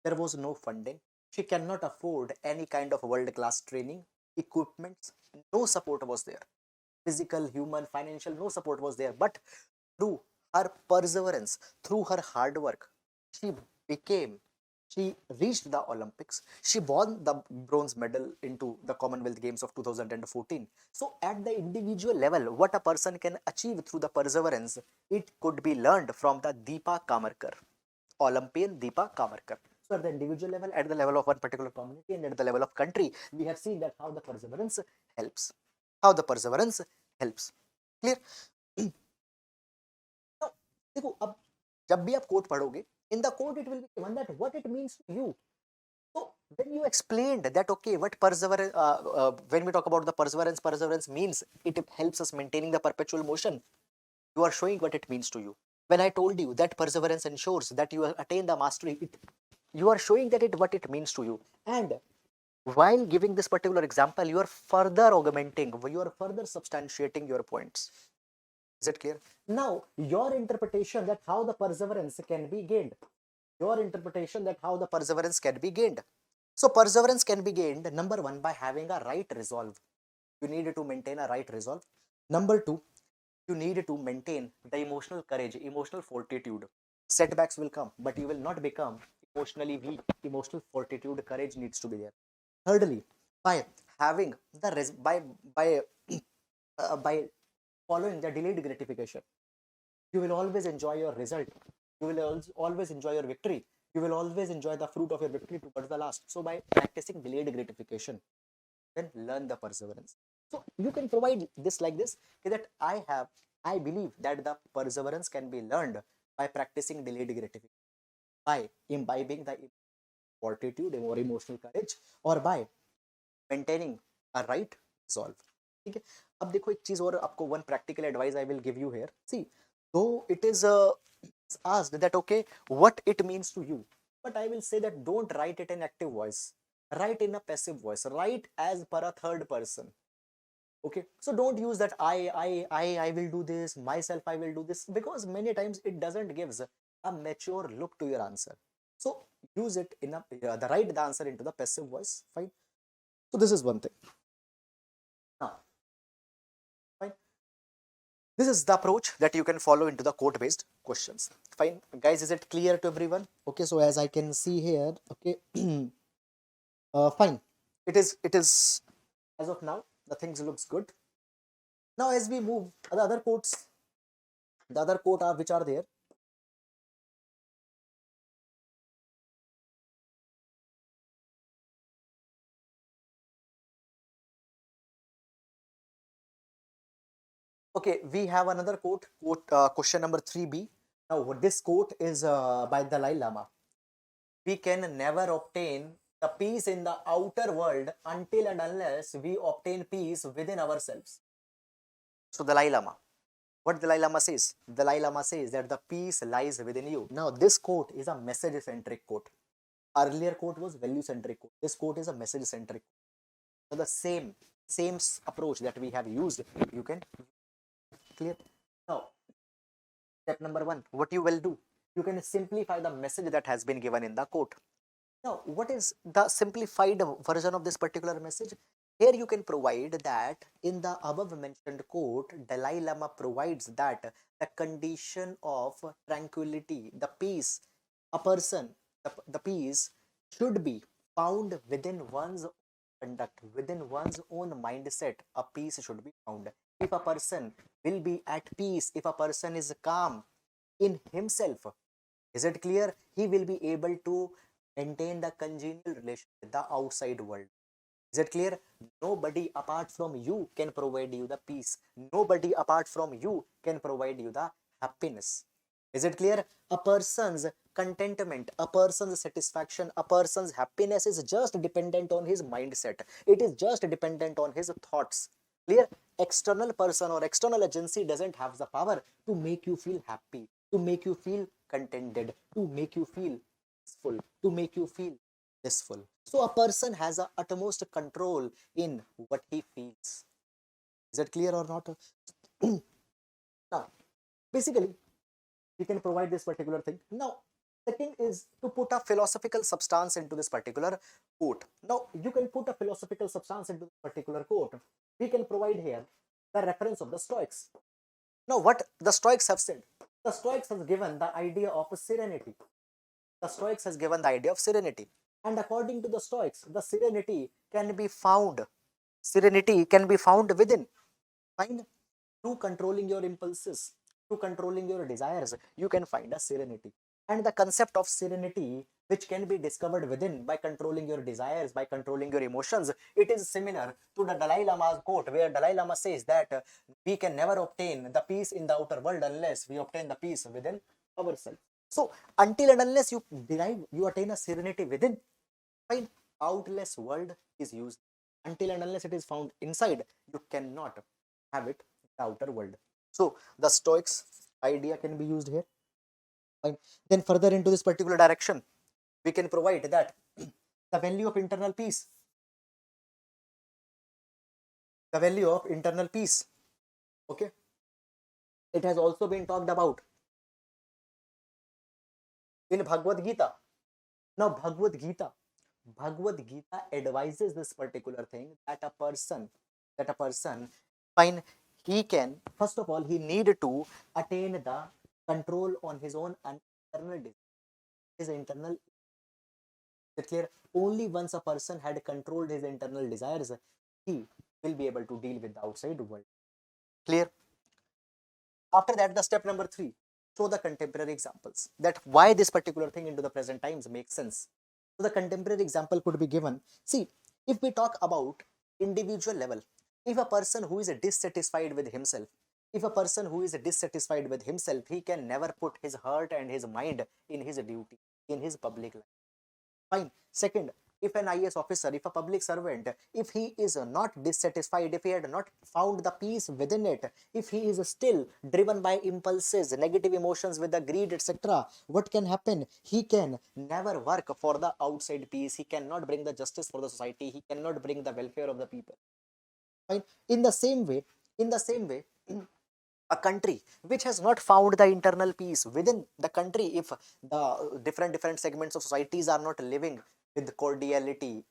There was no funding. She cannot afford any kind of world-class training, equipment. No support was there. Physical, human, financial, no support was there. But through her perseverance, through her hard work, she reached the Olympics. She won the bronze medal into the Commonwealth Games of 2014. So at the individual level, what a person can achieve through the perseverance, it could be learned from the Deepa Kamarkar, Olympian Deepa Kamarkar. So at the individual level, at the level of one particular community, and at the level of country, we have seen that how the perseverance helps. How the perseverance helps. Clear? Now, देखो अब जब भी आप coat पढ़ोगे, in the quote it will be given that what it means to you. So when you explained that okay, what perseverance, when we talk about the perseverance means it helps us maintaining the perpetual motion. You are showing what it means to you. When I told you that perseverance ensures that you attain the mastery, you are showing that what it means to you. And while giving this particular example, you are further augmenting, you are further substantiating your points. Is it clear? Now, your interpretation that how the perseverance can be gained. Your interpretation that how the perseverance can be gained. So, perseverance can be gained, number one, by having a right resolve. You need to maintain a right resolve. Number two, you need to maintain the emotional courage, emotional fortitude. Setbacks will come, but you will not become emotionally weak. Emotional fortitude, courage needs to be there. Thirdly, by having the by following the delayed gratification, you will always enjoy your result. You will always enjoy your victory. You will always enjoy the fruit of your victory towards the last. So by practicing delayed gratification, then learn the perseverance. So you can provide this like this, that I believe that the perseverance can be learned by practicing delayed gratification, by imbibing the fortitude or emotional courage, or by maintaining a right resolve. ठीक है? अब देखो एक चीज और आपको one practical advice I will give you here. See, though it is asked that okay, what it means to you, but I will say that don't write it in active voice. Write in a passive voice. Write as per a third person. Okay, so don't use that I will do this myself, I will do this, because many times it doesn't gives a mature look to your answer. So use it in a write the answer into the passive voice. Fine. So this is one thing. Now, fine. This is the approach that you can follow into the quote based questions. Fine, guys, is it clear to everyone? Okay, so as I can see here, okay, fine. It is as of now the things looks good. Now as we move the other quotes, the other quote are which are there. Okay, we have another quote, question number 3b. Now this quote is by the Dalai Lama. We can never obtain the peace in the outer world until and unless we obtain peace within ourselves. So Dalai Lama, what Dalai Lama says? Dalai Lama says that the peace lies within you. Now this quote is a message centric quote. Earlier quote was value centric quote. This quote is a message centric. So the same approach that we have used, you can clear. Now step number one, what you will do, you can simplify the message that has been given in the quote. Now, what is the simplified version of this particular message? Here you can provide that in the above mentioned quote, Dalai Lama provides that the condition of tranquility, the peace, a person, the peace should be found within one's conduct, within one's own mindset. A peace should be found. If a person will be at peace, if a person is calm in himself, is it clear? He will be able to maintain the congenial relation with the outside world. Is it clear? Nobody apart from you can provide you the peace. Nobody apart from you can provide you the happiness. Is it clear? A person's contentment, a person's satisfaction, a person's happiness is just dependent on his mindset. It is just dependent on his thoughts. Clear? External person or external agency doesn't have the power to make you feel happy, to make you feel contented, to make you feel peaceful, to make you feel blissful. So a person has a utmost control in what he feels. Is that clear or not? Now, basically, we can provide this particular thing. Now, second is to put a philosophical substance into this particular quote. Now, you can put a philosophical substance into this particular quote. We can provide here the reference of the Stoics. Now, what the Stoics have said? The Stoics has given the idea of serenity. The Stoics has given the idea of serenity. And according to the Stoics, the serenity can be found. Serenity can be found within. Find through controlling your impulses, through controlling your desires, you can find a serenity. and the concept of serenity, which can be discovered within by controlling your desires, by controlling your emotions. It is similar to the Dalai Lama's quote, where Dalai Lama says that we can never obtain the peace in the outer world unless we obtain the peace within ourselves. So until and unless you attain a serenity within, fine, outless world is used. Until and unless it is found inside, you cannot have it in the outer world. So the Stoics idea can be used here. Fine. Then further into this particular direction, we can provide that the value of internal peace. The value of internal peace. Okay. It has also been talked about in Bhagavad Gita. Now, Bhagavad Gita advises this particular thing that a person, fine, he can, first of all, he need to attain the control on his own internal desire, his internal. Is it clear? Only once a person had controlled his internal desires, he will be able to deal with the outside world. Clear? After that, the step number 3, show the contemporary examples that why this particular thing into the present times makes sense. So the contemporary example could be given. See, if we talk about individual level, if a person who is dissatisfied with himself, he can never put his heart and his mind in his duty, in his public life. Fine. Second, if an IAS officer, if a public servant, if he is not dissatisfied, if he had not found the peace within it, if he is still driven by impulses, negative emotions with the greed, etc., what can happen? He can never work for the outside peace. He cannot bring the justice for the society. He cannot bring the welfare of the people. Fine. In the same way, a country which has not found the internal peace within the country, if the different segments of societies are not living with cordiality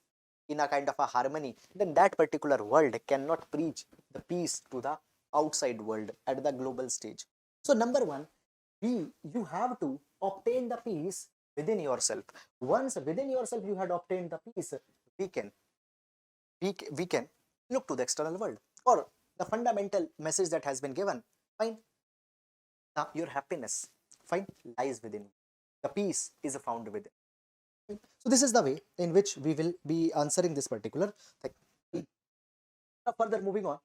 in a kind of a harmony, then that particular world cannot preach the peace to the outside world at the global stage. So number one, you have to obtain the peace within yourself. Once within yourself you had obtained the peace, we can look to the external world, or the fundamental message that has been given. Fine. Now your happiness, fine, lies within you. The peace is found within. So this is the way in which we will be answering this particular thing. Now further moving on.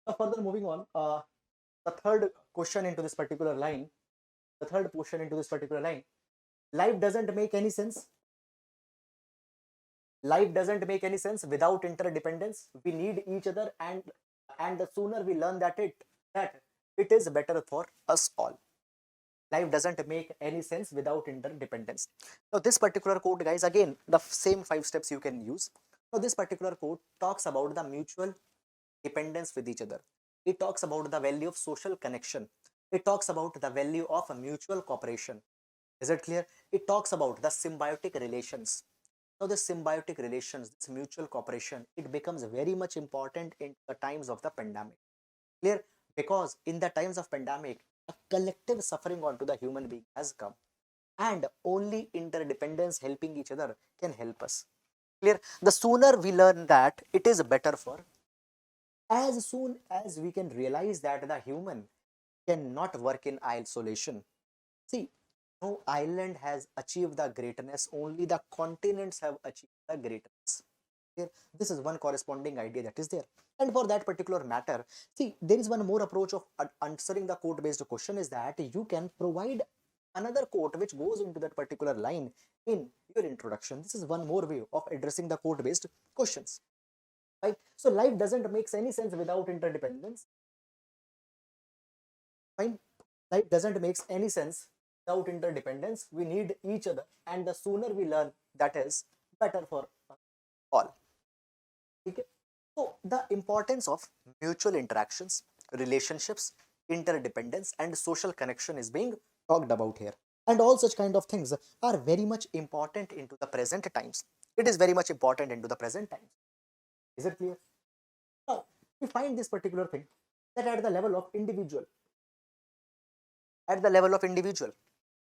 The third question into this particular line. Life doesn't make any sense. Life doesn't make any sense without interdependence. We need each other, and the sooner we learn that it is better for us all. Life doesn't make any sense without interdependence. Now this particular quote, guys, again the same 5 steps you can use. Now this particular quote talks about the mutual dependence with each other. It talks about the value of social connection. It talks about the value of a mutual cooperation. Is it clear? It talks about the symbiotic relations. Now the symbiotic relations, this mutual cooperation, it becomes very much important in the times of the pandemic. Clear? Because in the times of pandemic, a collective suffering onto the human being has come, and only interdependence, helping each other, can help us. Clear? The sooner we learn that, it is better for. As soon as we can realize that the human cannot work in isolation. See, no island has achieved the greatness, only the continents have achieved the greatness. Here, this is one corresponding idea that is there. And for that particular matter, see, there is one more approach of answering the quote based question, is that you can provide another quote which goes into that particular line in your introduction. This is one more way of addressing the quote based questions. Right? So life doesn't make any sense without interdependence. Fine. Life doesn't make any sense without interdependence. We need each other, and the sooner we learn, that is better for all. Okay. So the importance of mutual interactions, relationships, interdependence, and social connection is being talked about here. And all such kind of things are very much important into the present times. It is very much important into the present times. Is it clear? Now, we find this particular thing that at the level of individual,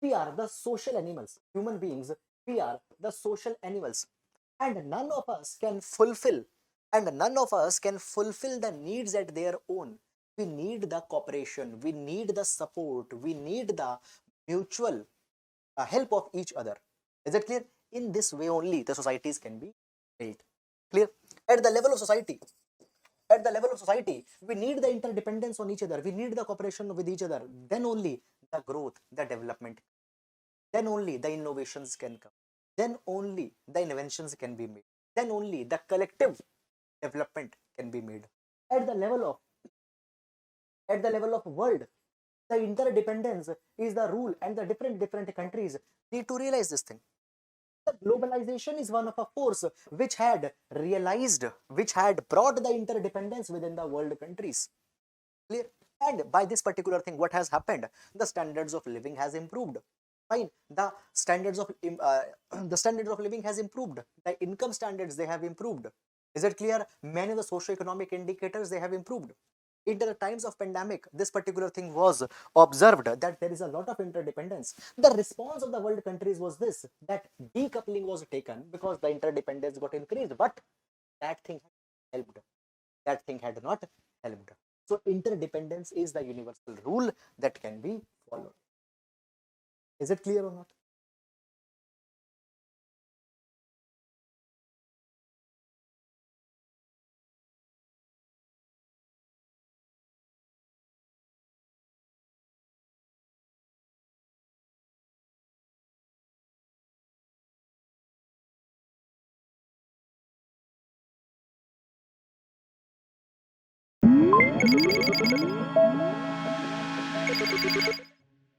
we are the social animals. Human beings, we are the social animals. And none of us can fulfill the needs at their own. We need the cooperation, we need the support, we need the mutual help of each other. Is it clear? In this way only the societies can be built. Clear? At the level of society, we need the interdependence on each other. We need the cooperation with each other. Then only the growth, the development, then only the innovations can come. Then only the inventions can be made. Then only the collective development can be made. At the level of world, the interdependence is the rule, and the different countries need to realize this thing. The globalization is one of a force which had brought the interdependence within the world countries. Clear? And by this particular thing, what has happened? The standards of living has improved. Fine. The standards of living has improved. The income standards, they have improved. Is it clear? Many of the socio-economic indicators, they have improved. In the times of pandemic, this particular thing was observed, that there is a lot of interdependence. The response of the world countries was this, that decoupling was taken because the interdependence got increased, but that thing helped. That thing had not helped. So interdependence is the universal rule that can be followed. Is it clear or not?